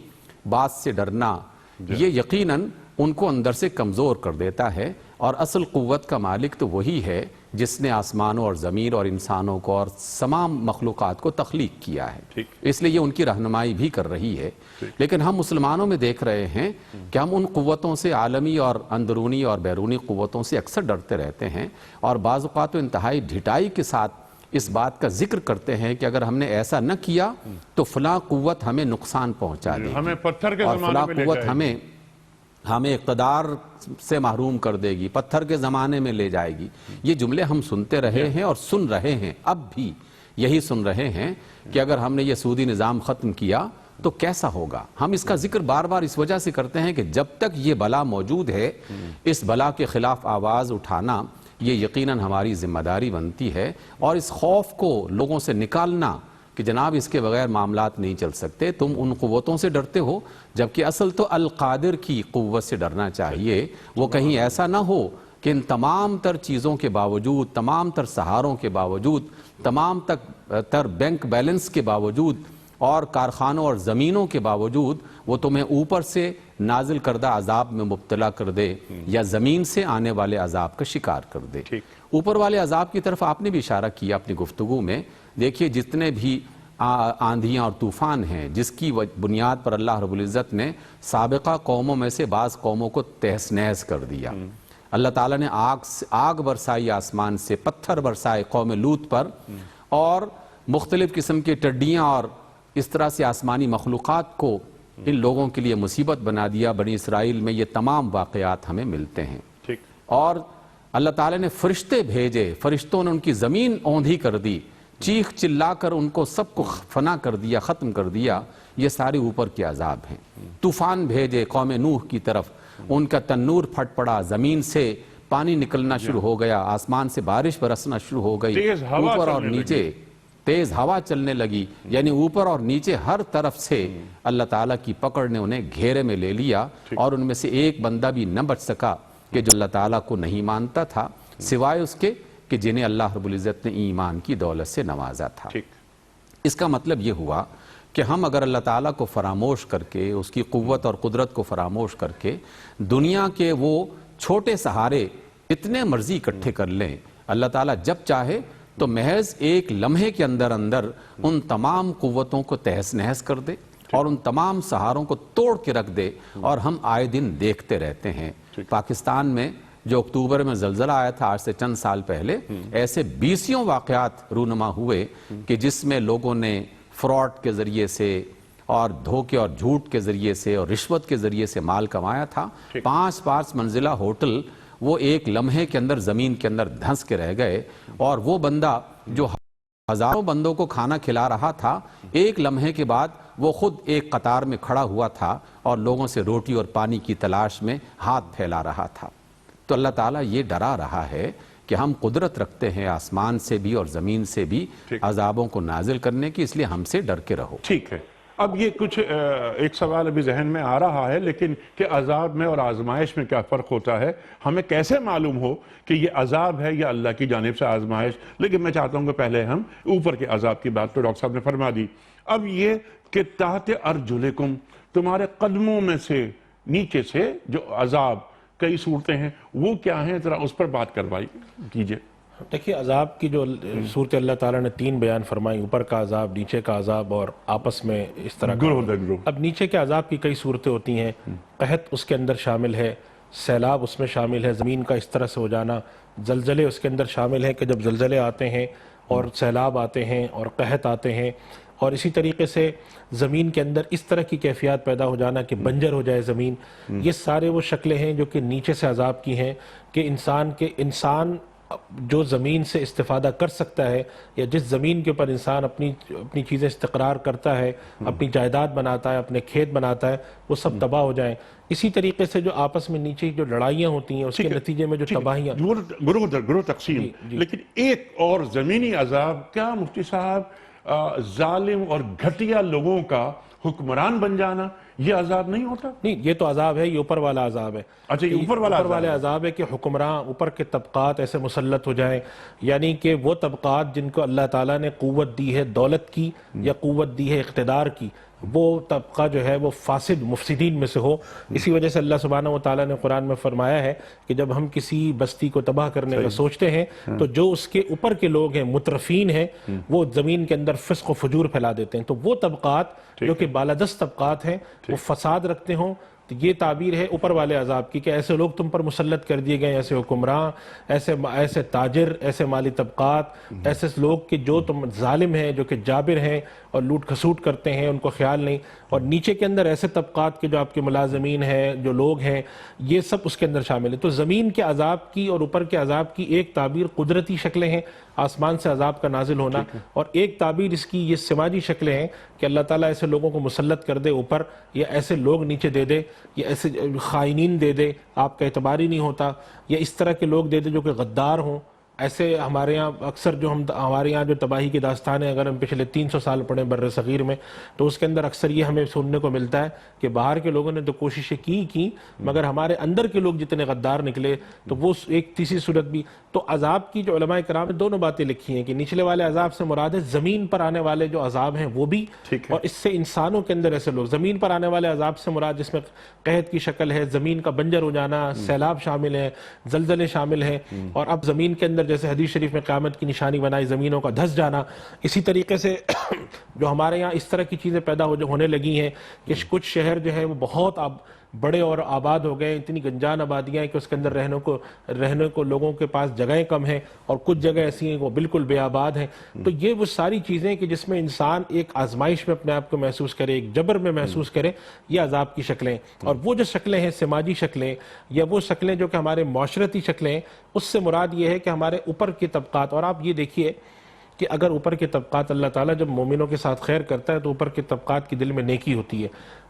بات سے ڈرنا، یہ یقیناً ان کو اندر سے کمزور کر دیتا ہے. اور اصل قوت کا مالک تو وہی ہے جس نے آسمانوں اور زمین اور انسانوں کو اور تمام مخلوقات کو تخلیق کیا ہے. اس لیے یہ ان کی رہنمائی بھی کر رہی ہے. لیکن ہم مسلمانوں میں دیکھ رہے ہیں کہ ہم ان قوتوں سے، عالمی اور اندرونی اور بیرونی قوتوں سے اکثر ڈرتے رہتے ہیں، اور بعض اوقات تو انتہائی ڈھٹائی کے ساتھ اس بات کا ذکر کرتے ہیں کہ اگر ہم نے ایسا نہ کیا تو فلاں قوت ہمیں نقصان پہنچا دے گی، اور فلاں قوت ہمیں اقتدار سے محروم کر دے گی، پتھر کے زمانے میں لے جائے گی. یہ جملے ہم سنتے رہے ہیں اور سن رہے ہیں، اب بھی یہی سن رہے ہیں کہ اگر ہم نے یہ سودی نظام ختم کیا تو کیسا ہوگا. ہم اس کا ذکر بار بار اس وجہ سے کرتے ہیں کہ جب تک یہ بلا موجود ہے، اس بلا کے خلاف آواز اٹھانا یہ یقیناً ہماری ذمہ داری بنتی ہے، اور اس خوف کو لوگوں سے نکالنا کہ جناب اس کے بغیر معاملات نہیں چل سکتے. تم ان قوتوں سے ڈرتے ہو، جبکہ اصل تو القادر کی قوت سے ڈرنا چاہیے. وہ کہیں ایسا نہ ہو کہ ان تمام تر چیزوں کے باوجود، تمام تر سہاروں کے باوجود، تمام تر بینک بیلنس کے باوجود اور کارخانوں اور زمینوں کے باوجود وہ تمہیں اوپر سے نازل کردہ عذاب میں مبتلا کر دے یا زمین سے آنے والے عذاب کا شکار کر دے۔ اوپر والے عذاب کی طرف آپ نے بھی اشارہ کیا اپنی گفتگو میں۔ دیکھیے جتنے بھی آندھیاں اور طوفان ہیں جس کی بنیاد پر اللہ رب العزت نے سابقہ قوموں میں سے بعض قوموں کو تہس نہس کر دیا۔ اللہ تعالیٰ نے آگ برسائی آسمان سے، پتھر برسائے قوم لوط پر، اور مختلف قسم کے ٹڈیاں اور اس طرح سے آسمانی مخلوقات کو ان لوگوں کے لیے مصیبت بنا دیا۔ بنی اسرائیل میں یہ تمام واقعات ہمیں ملتے ہیں۔ اور اللہ تعالیٰ نے فرشتے بھیجے، فرشتوں نے ان کی زمین اوندھی کر دی، چیخ چلا کر ان کو سب کو فنا کر دیا، ختم کر دیا۔ یہ سارے اوپر کے عذاب ہیں۔ طوفان بھیجے قوم نوح کی طرف، ان کا تنور پھٹ پڑا، زمین سے پانی نکلنا شروع ہو گیا، آسمان سے بارش برسنا شروع ہو گئی، اوپر اور نیچے تیز ہوا چلنے لگی، یعنی اوپر اور نیچے ہر طرف سے اللہ تعالیٰ کی پکڑ نے انہیں گھیرے میں لے لیا، اور ان میں سے ایک بندہ بھی نہ بچ سکا کہ جو اللہ تعالیٰ کو نہیں مانتا تھا، سوائے اس کے کہ جنہیں اللہ رب العزت نے ایمان کی دولت سے نوازا تھا۔ اس کا مطلب یہ ہوا کہ ہم اگر اللہ تعالیٰ کو فراموش کر کے، اس کی قوت اور قدرت کو فراموش کر کے دنیا کے وہ چھوٹے سہارے اتنے مرضی اکٹھے کر لیں، اللہ تعالیٰ جب چاہے تو محض ایک لمحے کے اندر اندر ان تمام قوتوں کو تہس نہس کر دے اور ان تمام سہاروں کو توڑ کے رکھ دے، اور ہم آئے دن دیکھتے رہتے ہیں۔ پاکستان میں جو اکتوبر میں زلزلہ آیا تھا آج سے چند سال پہلے، ایسے 20 واقعات رونما ہوئے کہ جس میں لوگوں نے فراڈ کے ذریعے سے اور دھوکے اور جھوٹ کے ذریعے سے اور رشوت کے ذریعے سے مال کمایا تھا۔ 5 منزلہ ہوٹل وہ ایک لمحے کے اندر زمین کے اندر دھنس کے رہ گئے، اور وہ بندہ جو ہزاروں بندوں کو کھانا کھلا رہا تھا، ایک لمحے کے بعد وہ خود ایک قطار میں کھڑا ہوا تھا اور لوگوں سے روٹی اور پانی کی تلاش میں ہاتھ پھیلا رہا تھا۔ تو اللہ تعالیٰ یہ ڈرا رہا ہے کہ ہم قدرت رکھتے ہیں آسمان سے بھی اور زمین سے بھی عذابوں کو نازل کرنے کی، اس لیے ہم سے ڈر کے رہو۔ ٹھیک ہے، اب یہ کچھ ایک سوال ابھی ذہن میں آ رہا ہے، لیکن کہ عذاب میں اور آزمائش میں کیا فرق ہوتا ہے؟ ہمیں کیسے معلوم ہو کہ یہ عذاب ہے یا اللہ کی جانب سے آزمائش؟ لیکن میں چاہتا ہوں کہ پہلے ہم اوپر کے عذاب کی بات تو ڈاکٹر صاحب نے فرما دی۔ اب یہ کہ تحت ارجلکم، تمہارے قدموں میں سے نیچے سے جو عذاب کئی صورتیں ہیں وہ کیا ہیں، ذرا اس پر بات کروائی کیجئے۔ دیکھیے عذاب کی جو صورت اللہ تعالیٰ نے 3 بیان فرمائی، اوپر کا عذاب، نیچے کا عذاب اور آپس میں اس طرح کا۔ اب نیچے کے عذاب کی کئی صورتیں ہوتی ہیں، قحط اس کے اندر شامل ہے، سیلاب اس میں شامل ہے، زمین کا اس طرح سے ہو جانا، زلزلے اس کے اندر شامل ہیں کہ جب زلزلے آتے ہیں اور سیلاب آتے ہیں اور قحط آتے ہیں، اور اسی طریقے سے زمین کے اندر اس طرح کی کیفیات پیدا ہو جانا کہ بنجر ہو جائے زمین۔ یہ سارے وہ شکلیں ہیں جو کہ نیچے سے عذاب کی ہیں، کہ انسان جو زمین سے استفادہ کر سکتا ہے، یا جس زمین کے اوپر انسان اپنی چیزیں استقرار کرتا ہے، اپنی جائیداد بناتا ہے، اپنے کھیت بناتا ہے، وہ سب تباہ ہو جائیں۔ اسی طریقے سے جو آپس میں نیچے جو لڑائیاں ہوتی ہیں اس کے نتیجے میں جو تباہیاں، گروہ تقسیم۔ لیکن ایک اور زمینی عذاب، کیا مفتی صاحب ظالم اور گھٹیا لوگوں کا حکمران بن جانا یہ عذاب نہیں ہوتا؟ نہیں، یہ تو عذاب ہے، یہ اوپر والا عذاب ہے۔ اچھا، یہ اوپر والا عذاب ہے کہ حکمراں، اوپر کے طبقات ایسے مسلط ہو جائیں، یعنی کہ وہ طبقات جن کو اللہ تعالیٰ نے قوت دی ہے دولت کی یا قوت دی ہے اقتدار کی، وہ طبقہ جو ہے وہ فاسد مفسدین میں سے ہو۔ اسی وجہ سے اللہ سبحانہ و تعالیٰ نے قرآن میں فرمایا ہے کہ جب ہم کسی بستی کو تباہ کرنے کا سوچتے ہیں تو جو اس کے اوپر کے لوگ ہیں، مترفین ہیں، وہ زمین کے اندر فسق و فجور پھیلا دیتے ہیں۔ تو وہ طبقات جو کہ بالادست طبقات ہیں وہ فساد رکھتے ہوں، تو یہ تعبیر ہے اوپر والے عذاب کی کہ ایسے لوگ تم پر مسلط کر دیے گئے، ایسے حکمراں، ایسے تاجر، ایسے مالی طبقات، ایسے لوگ کہ جو تم ظالم ہیں، جو کہ جابر ہیں اور لوٹ کھسوٹ کرتے ہیں، ان کو خیال نہیں۔ اور نیچے کے اندر ایسے طبقات کے جو آپ کے ملازمین ہیں، جو لوگ ہیں، یہ سب اس کے اندر شامل ہے۔ تو زمین کے عذاب کی اور اوپر کے عذاب کی ایک تعبیر قدرتی شکلیں ہیں، آسمان سے عذاب کا نازل ہونا، اور ایک تعبیر اس کی یہ سماجی شکلیں ہیں کہ اللہ تعالیٰ ایسے لوگوں کو مسلط کر دے اوپر، یا ایسے لوگ نیچے دے دے، یا ایسے خائنین دے دے، آپ کا اعتبار ہی نہیں ہوتا، یا اس طرح کے لوگ دے دے جو کہ غدار ہوں، ایسے ہمارے یہاں اکثر جو ہمارے یہاں جو تباہی کی داستانیں اگر ہم پچھلے 300 سال پڑھیں بر صغیر میں تو اس کے اندر اکثر یہ ہمیں سننے کو ملتا ہے کہ باہر کے لوگوں نے تو کوششیں کی مگر ہمارے اندر کے لوگ جتنے غدار نکلے تو وہ ایک تیسری صورت بھی. تو عذاب کی جو علماء کرام نے دونوں باتیں لکھی ہیں کہ نچلے والے عذاب سے مراد ہے زمین پر آنے والے جو عذاب ہیں وہ بھی, اور اس سے انسانوں کے اندر ایسے لوگ زمین پر آنے والے عذاب سے مراد جس میں قحط کی شکل ہے, زمین کا بنجر ہو جانا, سیلاب شامل ہے, زلزلے شامل ہیں, اور اب زمین کے اندر جیسے حدیث شریف میں قیامت کی نشانی بنائی زمینوں کا دھس جانا, اسی طریقے سے جو ہمارے یہاں اس طرح کی چیزیں پیدا ہونے لگی ہیں کہ کچھ شہر جو ہیں وہ بہت بڑے اور آباد ہو گئے, اتنی گنجان آبادیاں ہیں کہ اس کے اندر رہنے کو لوگوں کے پاس جگہیں کم ہیں, اور کچھ جگہ ایسی ہیں وہ بالکل بے آباد ہیں. تو یہ وہ ساری چیزیں کہ جس میں انسان ایک آزمائش میں اپنے آپ کو محسوس کرے, ایک جبر میں محسوس کرے, یہ عذاب کی شکلیں. اور وہ جو شکلیں ہیں سماجی شکلیں یا وہ شکلیں جو کہ ہمارے معاشرتی شکلیں ہیں, اس سے مراد یہ ہے کہ ہمارے اوپر کے طبقات. اور آپ یہ دیکھیے کہ اگر اوپر کے طبقات اللہ تعالیٰ جب مومنوں کے ساتھ خیر کرتا ہے تو اوپر کے طبقات کے دل میں نیکی ہوتی ہے,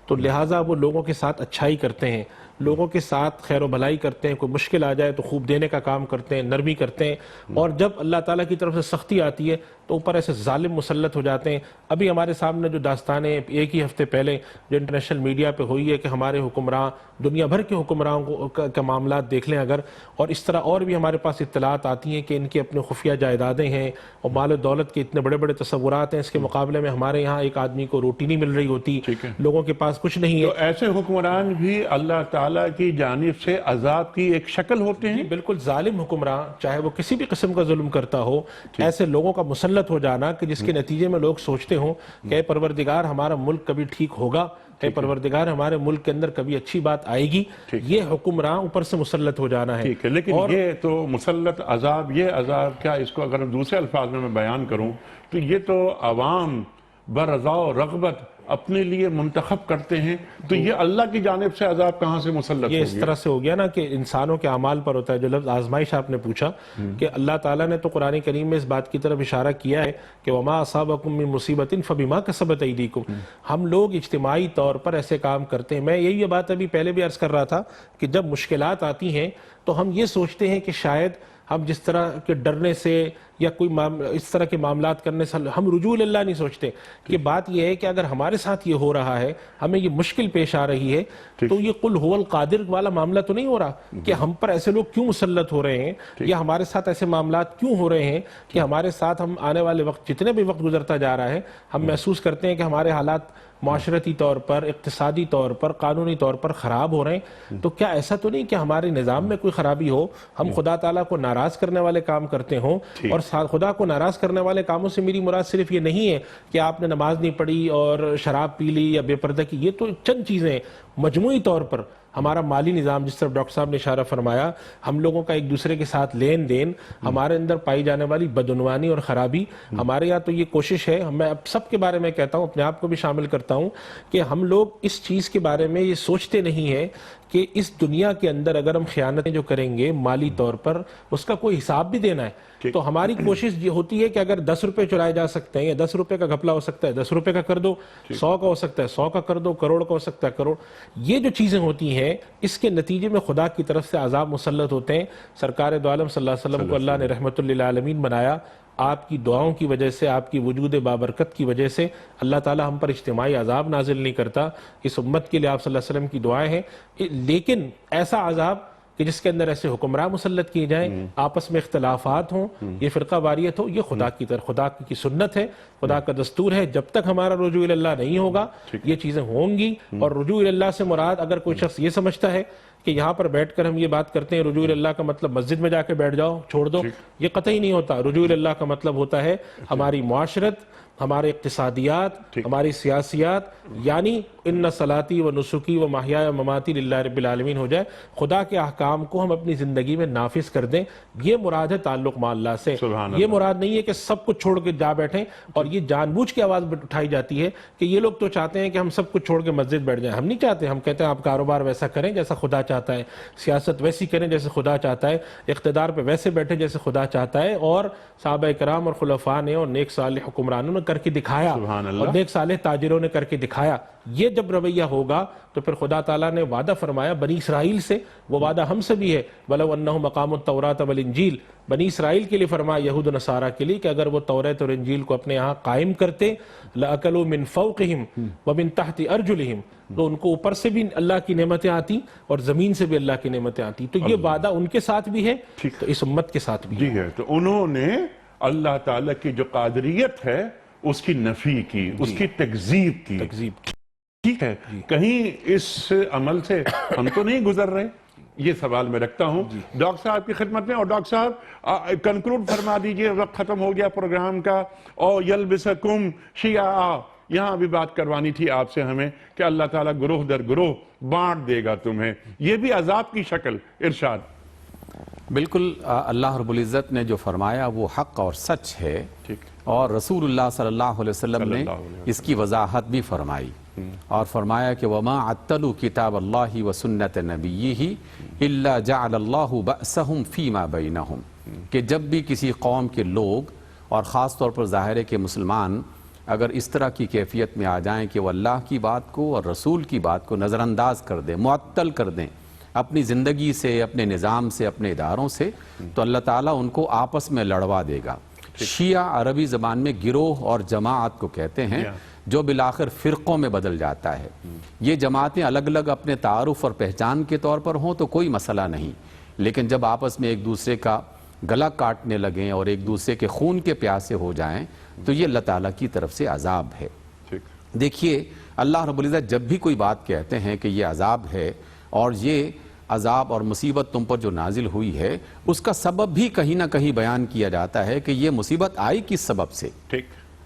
تو لہٰذا وہ لوگوں کے ساتھ اچھائی کرتے ہیں, لوگوں کے ساتھ خیر و بھلائی کرتے ہیں, کوئی مشکل آ جائے تو خوب دینے کا کام کرتے ہیں, نرمی کرتے ہیں. اور جب اللہ تعالیٰ کی طرف سے سختی آتی ہے تو اوپر ایسے ظالم مسلط ہو جاتے ہیں. ابھی ہمارے سامنے جو داستانیں ایک ہی ہفتے پہلے جو انٹرنیشنل میڈیا پہ ہوئی ہے کہ ہمارے حکمراں دنیا بھر کے حکمرانوں کا معاملات دیکھ لیں اگر, اور اس طرح اور بھی ہمارے پاس اطلاعات آتی ہیں کہ ان کی اپنے خفیہ جائیدادیں ہیں اور مال و دولت کے اتنے بڑے بڑے تصورات ہیں, اس کے مقابلے میں ہمارے یہاں ایک آدمی کو روٹی نہیں مل رہی ہوتی, لوگوں کے پاس کچھ نہیں ہے. تو ایسے حکمران بھی اللہ تعالیٰ کی جانب سے عذاب کی ایک شکل ہوتے ہیں. بالکل ظالم حکمراں چاہے وہ کسی بھی قسم کا ظلم کرتا ہو, ایسے لوگوں کا مسلط ہو جانا کہ جس کے نتیجے میں لوگ سوچتے ہوں کہ اے پروردگار ہمارا ملک کبھی ٹھیک ہوگا, اے پروردگار ہمارے ملک کے اندر کبھی اچھی بات آئے گی. یہ حکمراں اوپر سے مسلط ہو جانا ہے. لیکن یہ تو مسلط عذاب, یہ عذاب کیا, اس کو اگر دوسرے الفاظ میں بیان کروں تو یہ تو عوام برضا و رغبت اپنے لیے منتخب کرتے ہیں, تو یہ اللہ کی جانب سے عذاب کہاں سے مسلط ہو گیا؟ یہ اس طرح سے ہو گیا نا کہ انسانوں کے اعمال پر ہوتا ہے. جو لفظ آزمائش آپ نے پوچھا کہ اللہ تعالیٰ نے تو قرآن کریم میں اس بات کی طرف اشارہ کیا ہے کہ وَمَا أَصَابَكُم مِّن مُّصِيبَةٍ فَبِمَا كَسَبَتْ أَيْدِيكُمْ. ہم لوگ اجتماعی طور پر ایسے کام کرتے ہیں. میں یہی بات ابھی پہلے بھی عرض کر رہا تھا کہ جب مشکلات آتی ہیں تو ہم یہ سوچتے ہیں کہ شاید ہم جس طرح کے ڈرنے سے یا کوئی اس طرح کے معاملات کرنے سے ہم رجوع اللہ نہیں سوچتے. کہ بات یہ ہے کہ اگر ہمارے ساتھ یہ ہو رہا ہے, ہمیں یہ مشکل پیش آ رہی ہے, تو یہ قل هو القادر والا معاملہ تو نہیں ہو رہا کہ ہم پر ایسے لوگ کیوں مسلط ہو رہے ہیں, یا ہمارے ساتھ ایسے معاملات کیوں ہو رہے ہیں کہ ہمارے ساتھ ہم آنے والے وقت جتنے بھی وقت گزرتا جا رہا ہے ہم محسوس کرتے ہیں کہ ہمارے حالات معاشرتی طور پر, اقتصادی طور پر, قانونی طور پر خراب ہو رہے ہیں. تو کیا ایسا تو نہیں کہ ہمارے نظام میں کوئی خرابی ہو, ہم خدا تعالیٰ کو ناراض کرنے والے کام کرتے ہوں؟ اور خدا کو ناراض کرنے والے کاموں سے میری مراد صرف یہ نہیں ہے کہ آپ نے نماز نہیں پڑھی اور شراب پی لی یا بے پردہ کی, یہ تو چند چیزیں ہیں. مجموعی طور پر ہمارا مالی نظام, جس طرح ڈاکٹر صاحب نے اشارہ فرمایا, ہم لوگوں کا ایک دوسرے کے ساتھ لین دین, ہمارے اندر پائی جانے والی بدعنوانی اور خرابی. ہمارے یہاں تو یہ کوشش ہے, میں اب سب کے بارے میں کہتا ہوں, اپنے آپ کو بھی شامل کرتا ہوں, کہ ہم لوگ اس چیز کے بارے میں یہ سوچتے نہیں ہیں کہ اس دنیا کے اندر اگر ہم خیانتیں جو کریں گے مالی طور پر اس کا کوئی حساب بھی دینا ہے. تو ہماری کوشش یہ ہوتی ہے کہ اگر 10 روپے چرائے جا سکتے ہیں یا 10 روپے کا گھپلا ہو سکتا ہے 10 روپے کا کر دو, 100 کا ہو سکتا ہے 100 کا کر دو, کروڑ کا ہو سکتا ہے کروڑ. یہ جو چیزیں ہوتی ہیں اس کے نتیجے میں خدا کی طرف سے عذاب مسلط ہوتے ہیں. سرکار دو عالم صلی اللہ علیہ وسلم کو اللہ نے رحمت للعالمین بنایا. آپ کی دعاؤں کی وجہ سے, آپ کی وجود بابرکت کی وجہ سے اللہ تعالی ہم پر اجتماعی عذاب نازل نہیں کرتا. اس امت کے لیے آپ صلی اللہ علیہ وسلم کی دعائیں ہیں. لیکن ایسا عذاب کہ جس کے اندر ایسے حکمراں مسلط کیے جائیں, آپس میں اختلافات ہوں, یہ فرقہ واریت ہو, یہ خدا کی طرف خدا کی سنت ہے, خدا کا دستور ہے. جب تک ہمارا رجوع اللہ نہیں ہوگا یہ چیزیں ہوں گی. اور رجوع اللہ سے مراد اگر کوئی شخص یہ سمجھتا ہے کہ یہاں پر بیٹھ کر ہم یہ بات کرتے ہیں رجوع اللہ کا مطلب مسجد میں جا کے بیٹھ جاؤ چھوڑ دو, یہ قطعی نہیں ہوتا. رجوع اللہ کا مطلب ہوتا ہے ہماری معاشرت, ہمارے اقتصادیات, ہماری سیاسیات, یعنی ان صلاتی و نسکی و محیای و مماتی للہ رب العالمین ہو جائے. خدا کے احکام کو ہم اپنی زندگی میں نافذ کر دیں. یہ مراد ہے تعلق مع اللہ سے. یہ مراد نہیں ہے کہ سب کچھ چھوڑ کے جا بیٹھیں. اور یہ جان بوجھ کے آواز اٹھائی جاتی ہے کہ یہ لوگ تو چاہتے ہیں کہ ہم سب کچھ چھوڑ کے مسجد بیٹھ جائیں. ہم نہیں چاہتے. ہم کہتے ہیں آپ کاروبار ویسا کریں جیسا خدا چاہتا ہے, سیاست ویسی کریں جیسے خدا چاہتا ہے, اقتدار پہ ویسے بیٹھے جیسے خدا چاہتا ہے. اور صحابہ کرام اور خلفاء نے اور نیک صالح حکمرانوں نے کر کے دکھایا سبحان اللہ۔ اور نیک صالح تاجروں نے کر کے دکھایا، یہ جب رویہ ہوگا تو پھر خدا تعالیٰ نے وعدہ فرمایا بنی اسرائیل سے، وہ وعدہ ہم سے بھی ہے، وَلَوْ أَنَّهُمْ أَقَامُوا التَّوْرَاةَ وَالْإِنْجِيلَ، بنی اسرائیل کے لیے فرمایا، یہود و نصارہ کے لیے، کہ اگر وہ توریت اور انجیل کو اپنے یہاں قائم کرتے لَأَكَلُوا مِنْ فَوْقِهِمْ وَمِنْ تَحْتِ أَرْجُلِهِمْ، تو ان کو اوپر سے بھی اللہ کی نعمتیں آتی اور زمین سے بھی اللہ کی نعمتیں آتی۔ تو یہ وعدہ ان کے ساتھ بھی ہے تو اس امت کے ساتھ بھی جی ہے، تو انہوں نے اللہ تعالیٰ کی جو قادریت ہے اس کی نفی کی، اس کی تکذیب کی۔ ٹھیک ہے، کہیں اس عمل سے ہم تو نہیں گزر رہے، یہ سوال میں رکھتا ہوں ڈاکٹر صاحب کی خدمت میں۔ اور ڈاکٹر صاحب کنکلوڈ فرما دیجئے، وقت ختم ہو گیا پروگرام کا۔ او یلبسکم شیعا، یہاں بھی بات کروانی تھی آپ سے ہمیں کہ اللہ تعالیٰ گروہ در گروہ بانٹ دے گا تمہیں، یہ بھی عذاب کی شکل، ارشاد۔ بالکل اللہ رب العزت نے جو فرمایا وہ حق اور سچ ہے، اور رسول اللہ صلی اللہ علیہ وسلم نے اس کی وضاحت بھی فرمائی اور فرمایا کہ وَمَا عَتَّلُوا كِتَابَ اللَّهِ وَسُنَّةَ نَبِيِّهِ إِلَّا جَعَلَ اللَّهُ بَأْسَهُمْ فِي مَا بَيْنَهُمْ، کہ جب بھی کسی قوم کے لوگ، اور خاص طور پر ظاہر ہے کہ مسلمان اگر اس طرح کی کیفیت میں آ جائیں کہ وہ اللہ کی بات کو اور رسول کی بات کو نظر انداز کر دیں، معطل کر دیں اپنی زندگی سے، اپنے نظام سے، اپنے اداروں سے، تو اللہ تعالیٰ ان کو آپس میں لڑوا دے گا۔ شیعہ عربی زبان میں گروہ اور جماعت کو کہتے ہیں، جو بالآخر فرقوں میں بدل جاتا ہے۔ یہ جماعتیں الگ الگ اپنے تعارف اور پہچان کے طور پر ہوں تو کوئی مسئلہ نہیں، لیکن جب آپس میں ایک دوسرے کا گلا کاٹنے لگیں اور ایک دوسرے کے خون کے پیاسے ہو جائیں تو یہ اللہ تعالیٰ کی طرف سے عذاب ہے۔ دیکھیے اللہ رب العزت جب بھی کوئی بات کہتے ہیں کہ یہ عذاب ہے، اور یہ عذاب اور مصیبت تم پر جو نازل ہوئی ہے اس کا سبب بھی کہیں نہ کہیں بیان کیا جاتا ہے کہ یہ مصیبت آئی کس سبب سے۔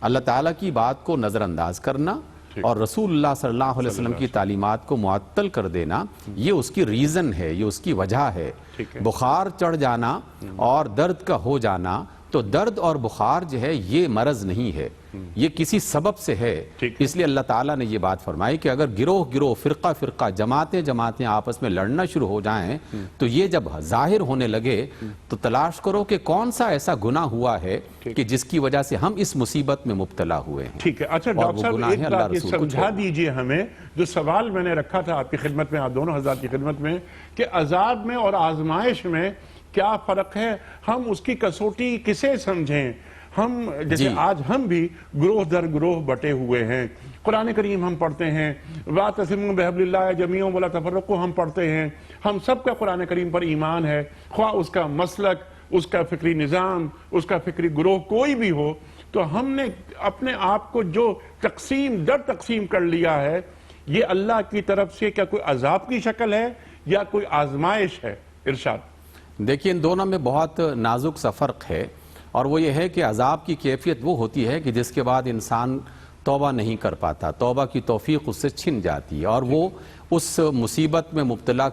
اللہ تعالیٰ کی بات کو نظر انداز کرنا اور رسول اللہ صلی اللہ علیہ وسلم کی تعلیمات کو معطل کر دینا، یہ اس کی ریزن ہے، یہ اس کی وجہ ہے۔ بخار چڑھ جانا اور درد کا ہو جانا، تو درد اور بخار جو ہے یہ مرض نہیں ہے، یہ کسی سبب سے ہے۔ اس لیے اللہ تعالیٰ نے یہ بات فرمائی کہ اگر گروہ گروہ، فرقہ فرقہ، جماعتیں جماعتیں آپس میں لڑنا شروع ہو جائیں تو یہ جب ظاہر ہونے لگے تو تلاش کرو کہ کون سا ایسا گناہ ہوا ہے کہ جس کی وجہ سے ہم اس مصیبت میں مبتلا ہوئے ہیں۔ ٹھیک ہے، اچھا ڈاکٹر صاحب ایک بات یہ سمجھا دیجئے ہمیں، جو سوال میں نے رکھا تھا آپ کی خدمت میں، آپ دونوں حضرات کی خدمت میں، کہ عذاب میں اور آزمائش میں کیا فرق ہے؟ ہم اس کی کسوٹی کسے سمجھیں؟ ہم جیسے آج ہم بھی گروہ در گروہ بٹے ہوئے ہیں، قرآن کریم ہم پڑھتے ہیں، وَاعْتَصِمُوا بِحَبْلِ اللَّهِ جَمِيعًا وَلَا تَفَرَّقُوا ہم پڑھتے ہیں، ہم سب کا قرآن کریم پر ایمان ہے، خواہ اس کا مسلک، اس کا فکری نظام، اس کا فکری گروہ کوئی بھی ہو، تو ہم نے اپنے آپ کو جو تقسیم در تقسیم کر لیا ہے، یہ اللہ کی طرف سے کیا کوئی عذاب کی شکل ہے یا کوئی آزمائش ہے؟ ارشاد۔ دیکھیں ان دونوں میں بہت نازک سا فرق ہے، اور وہ یہ ہے کہ عذاب کی کیفیت وہ ہوتی ہے کہ جس کے بعد انسان توبہ نہیں کر پاتا، توبہ کی توفیق اس سے چھن جاتی ہے، اور وہ اس مصیبت میں مبتلا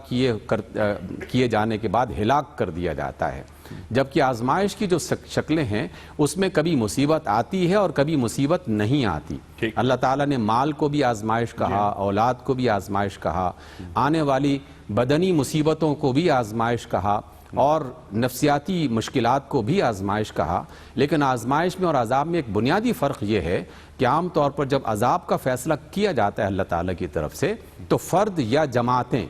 کیے جانے کے بعد ہلاک کر دیا جاتا ہے۔ جبکہ آزمائش کی جو شکلیں ہیں اس میں کبھی مصیبت آتی ہے اور کبھی مصیبت نہیں آتی۔ اللہ تعالیٰ نے مال کو بھی آزمائش کہا، اولاد کو بھی آزمائش کہا، آنے والی بدنی مصیبتوں کو بھی آزمائش کہا، اور نفسیاتی مشکلات کو بھی آزمائش کہا۔ لیکن آزمائش میں اور عذاب میں ایک بنیادی فرق یہ ہے کہ عام طور پر جب عذاب کا فیصلہ کیا جاتا ہے اللہ تعالیٰ کی طرف سے تو فرد یا جماعتیں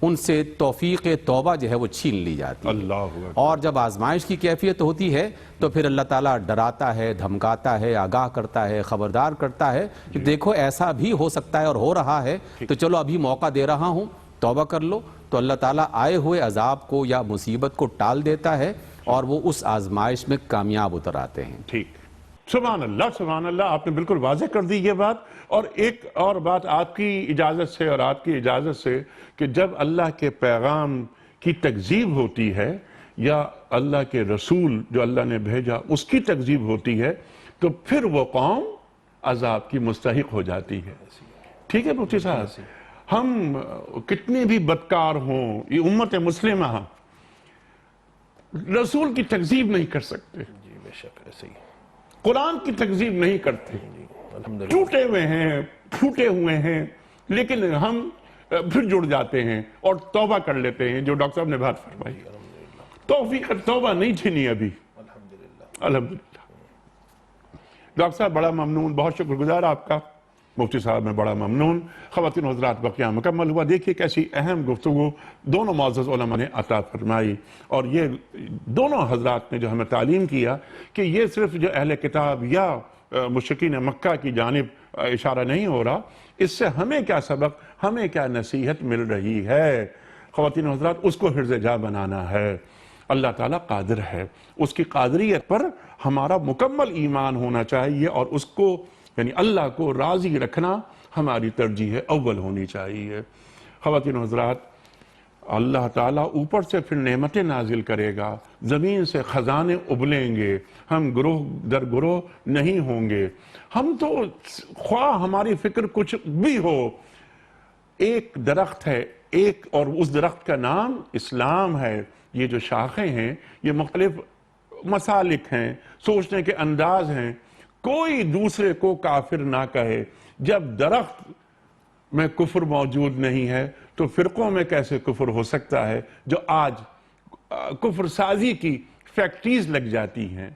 ان سے توفیق توبہ جو ہے وہ چھین لی جاتی ہے، اور جب آزمائش کی کیفیت ہوتی ہے تو پھر اللہ تعالیٰ ڈراتا ہے، دھمکاتا ہے، آگاہ کرتا ہے، خبردار کرتا ہے کہ دیکھو ایسا بھی ہو سکتا ہے اور ہو رہا ہے، تو چلو ابھی موقع دے رہا ہوں، توبہ کر لو۔ تو اللہ تعالیٰ آئے ہوئے عذاب کو یا مصیبت کو ٹال دیتا ہے اور وہ اس آزمائش میں کامیاب اتر آتے ہیں۔ ٹھیک، سبحان اللہ، سبحان اللہ، آپ نے بالکل واضح کر دی یہ بات۔ اور ایک اور بات آپ کی اجازت سے اور آپ کی اجازت سے، کہ جب اللہ کے پیغام کی تکذیب ہوتی ہے یا اللہ کے رسول جو اللہ نے بھیجا اس کی تکذیب ہوتی ہے تو پھر وہ قوم عذاب کی مستحق ہو جاتی ہے۔ ٹھیک ہے مفتی صاحب، ہم کتنے بھی بدکار ہوں، یہ امت مسلمہ رسول کی تکذیب نہیں کر سکتے، جی بے شک ایسے ہی، قرآن کی تکذیب نہیں کرتے، ٹوٹے ہوئے ہیں، پھوٹے ہوئے ہیں، لیکن ہم پھر جڑ جاتے ہیں اور توبہ کر لیتے ہیں، جو ڈاکٹر صاحب نے بات فرمائی۔ توفیق توبہ نہیں چھنی ابھی، الحمدللہ۔ ڈاکٹر صاحب بڑا ممنون، بہت شکر گزار آپ کا، مفتی صاحب میں بڑا ممنون۔ خواتین و حضرات، بقیہ مکمل ہوا۔ دیکھیے کیسی اہم گفتگو دونوں معزز علماء نے عطا فرمائی، اور یہ دونوں حضرات نے جو ہمیں تعلیم کیا کہ یہ صرف جو اہل کتاب یا مشرکین مکہ کی جانب اشارہ نہیں ہو رہا، اس سے ہمیں کیا سبق، ہمیں کیا نصیحت مل رہی ہے۔ خواتین و حضرات، اس کو حرز جا بنانا ہے۔ اللہ تعالیٰ قادر ہے، اس کی قادریت پر ہمارا مکمل ایمان ہونا چاہیے، اور اس کو یعنی اللہ کو راضی رکھنا ہماری ترجیح اول ہونی چاہیے۔ خواتین و حضرات، اللہ تعالیٰ اوپر سے پھر نعمتیں نازل کرے گا، زمین سے خزانے ابلیں گے، ہم گروہ در گروہ نہیں ہوں گے۔ ہم تو خواہ ہماری فکر کچھ بھی ہو، ایک درخت ہے، ایک، اور اس درخت کا نام اسلام ہے۔ یہ جو شاخیں ہیں یہ مختلف مسالک ہیں، سوچنے کے انداز ہیں، کوئی دوسرے کو کافر نہ کہے۔ جب درخت میں کفر موجود نہیں ہے تو فرقوں میں کیسے کفر ہو سکتا ہے؟ جو آج کفر سازی کی فیکٹریز لگ جاتی ہیں،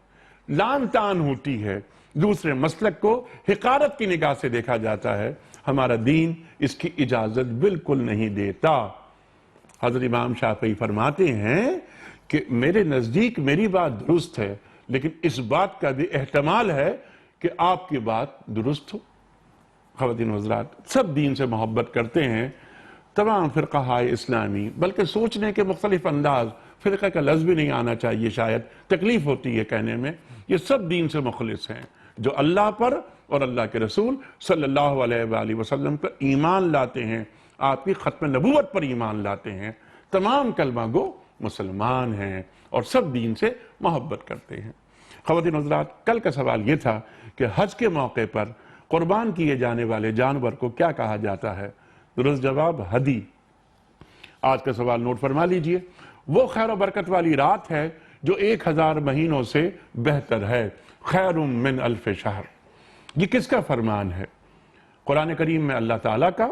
لان تان ہوتی ہے، دوسرے مسلک کو حقارت کی نگاہ سے دیکھا جاتا ہے، ہمارا دین اس کی اجازت بالکل نہیں دیتا۔ حضرت امام شافعی فرماتے ہیں کہ میرے نزدیک میری بات درست ہے، لیکن اس بات کا بھی احتمال ہے کہ آپ کی بات درست ہو۔ خواتین و حضرات، سب دین سے محبت کرتے ہیں، تمام فرقہ اسلامی، بلکہ سوچنے کے مختلف انداز، فرقہ کا لفظ بھی نہیں آنا چاہیے، شاید تکلیف ہوتی ہے کہنے میں، یہ سب دین سے مخلص ہیں، جو اللہ پر اور اللہ کے رسول صلی اللہ علیہ وآلہ وسلم پر ایمان لاتے ہیں، آپ کی ختم نبوت پر ایمان لاتے ہیں، تمام کلمہ گو مسلمان ہیں اور سب دین سے محبت کرتے ہیں۔ خواتین و حضرات، کل کا سوال یہ تھا کہ حج کے موقع پر قربان کیے جانے والے جانور کو کیا کہا جاتا ہے؟ درست جواب ہدی۔ آج کا سوال نوٹ فرما لیجئے۔ وہ خیر و برکت والی رات ہے جو 1000 مہینوں سے بہتر ہے، خیر من الف شہر۔ یہ کس کا فرمان ہے؟ قرآن کریم میں اللہ تعالیٰ کا،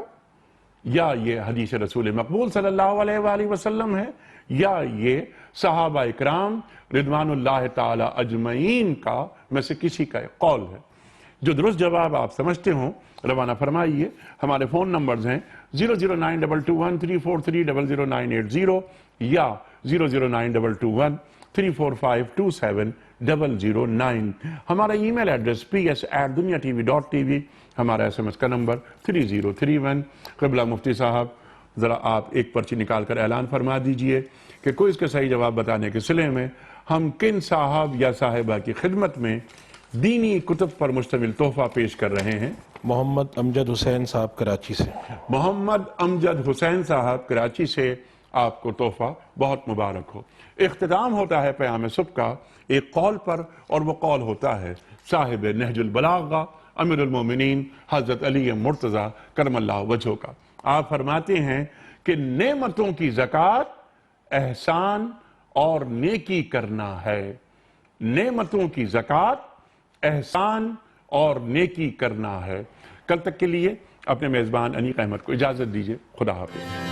یا یہ حدیث رسول مقبول صلی اللہ علیہ وآلہ وسلم ہے، یا یہ صحابہ اکرام رضوان اللہ تعالی اجمعین کا میں سے کسی کا قول ہے؟ جو درست جواب آپ سمجھتے ہوں روانہ فرمائیے۔ ہمارے فون نمبرز ہیں 009221343000980 یا 0092213452709۔ ہمارا ای میل ایڈریس ps@duniatv.tv، ہمارا SMS کا نمبر 3031۔ قبلہ مفتی صاحب، ذرا آپ ایک پرچی نکال کر اعلان فرما دیجئے کہ کوئز کے صحیح جواب بتانے کے صلے میں ہم کن صاحب یا صاحبہ کی خدمت میں دینی کتب پر مشتمل تحفہ پیش کر رہے ہیں۔ محمد امجد حسین صاحب کراچی سے۔ محمد امجد حسین صاحب کراچی سے، آپ کو تحفہ بہت مبارک ہو۔ اختتام ہوتا ہے پیام صبح کا ایک قول پر، اور وہ قول ہوتا ہے صاحب نہج البلاغہ امیر المومنین حضرت علی مرتضیٰ کرم اللہ وجہہ کا۔ آپ فرماتے ہیں کہ نعمتوں کی زکوٰۃ احسان اور نیکی کرنا ہے۔ نعمتوں کی زکوٰۃ احسان اور نیکی کرنا ہے۔ کل تک کے لیے اپنے میزبان انیق احمد کو اجازت دیجیے۔ خدا حافظ۔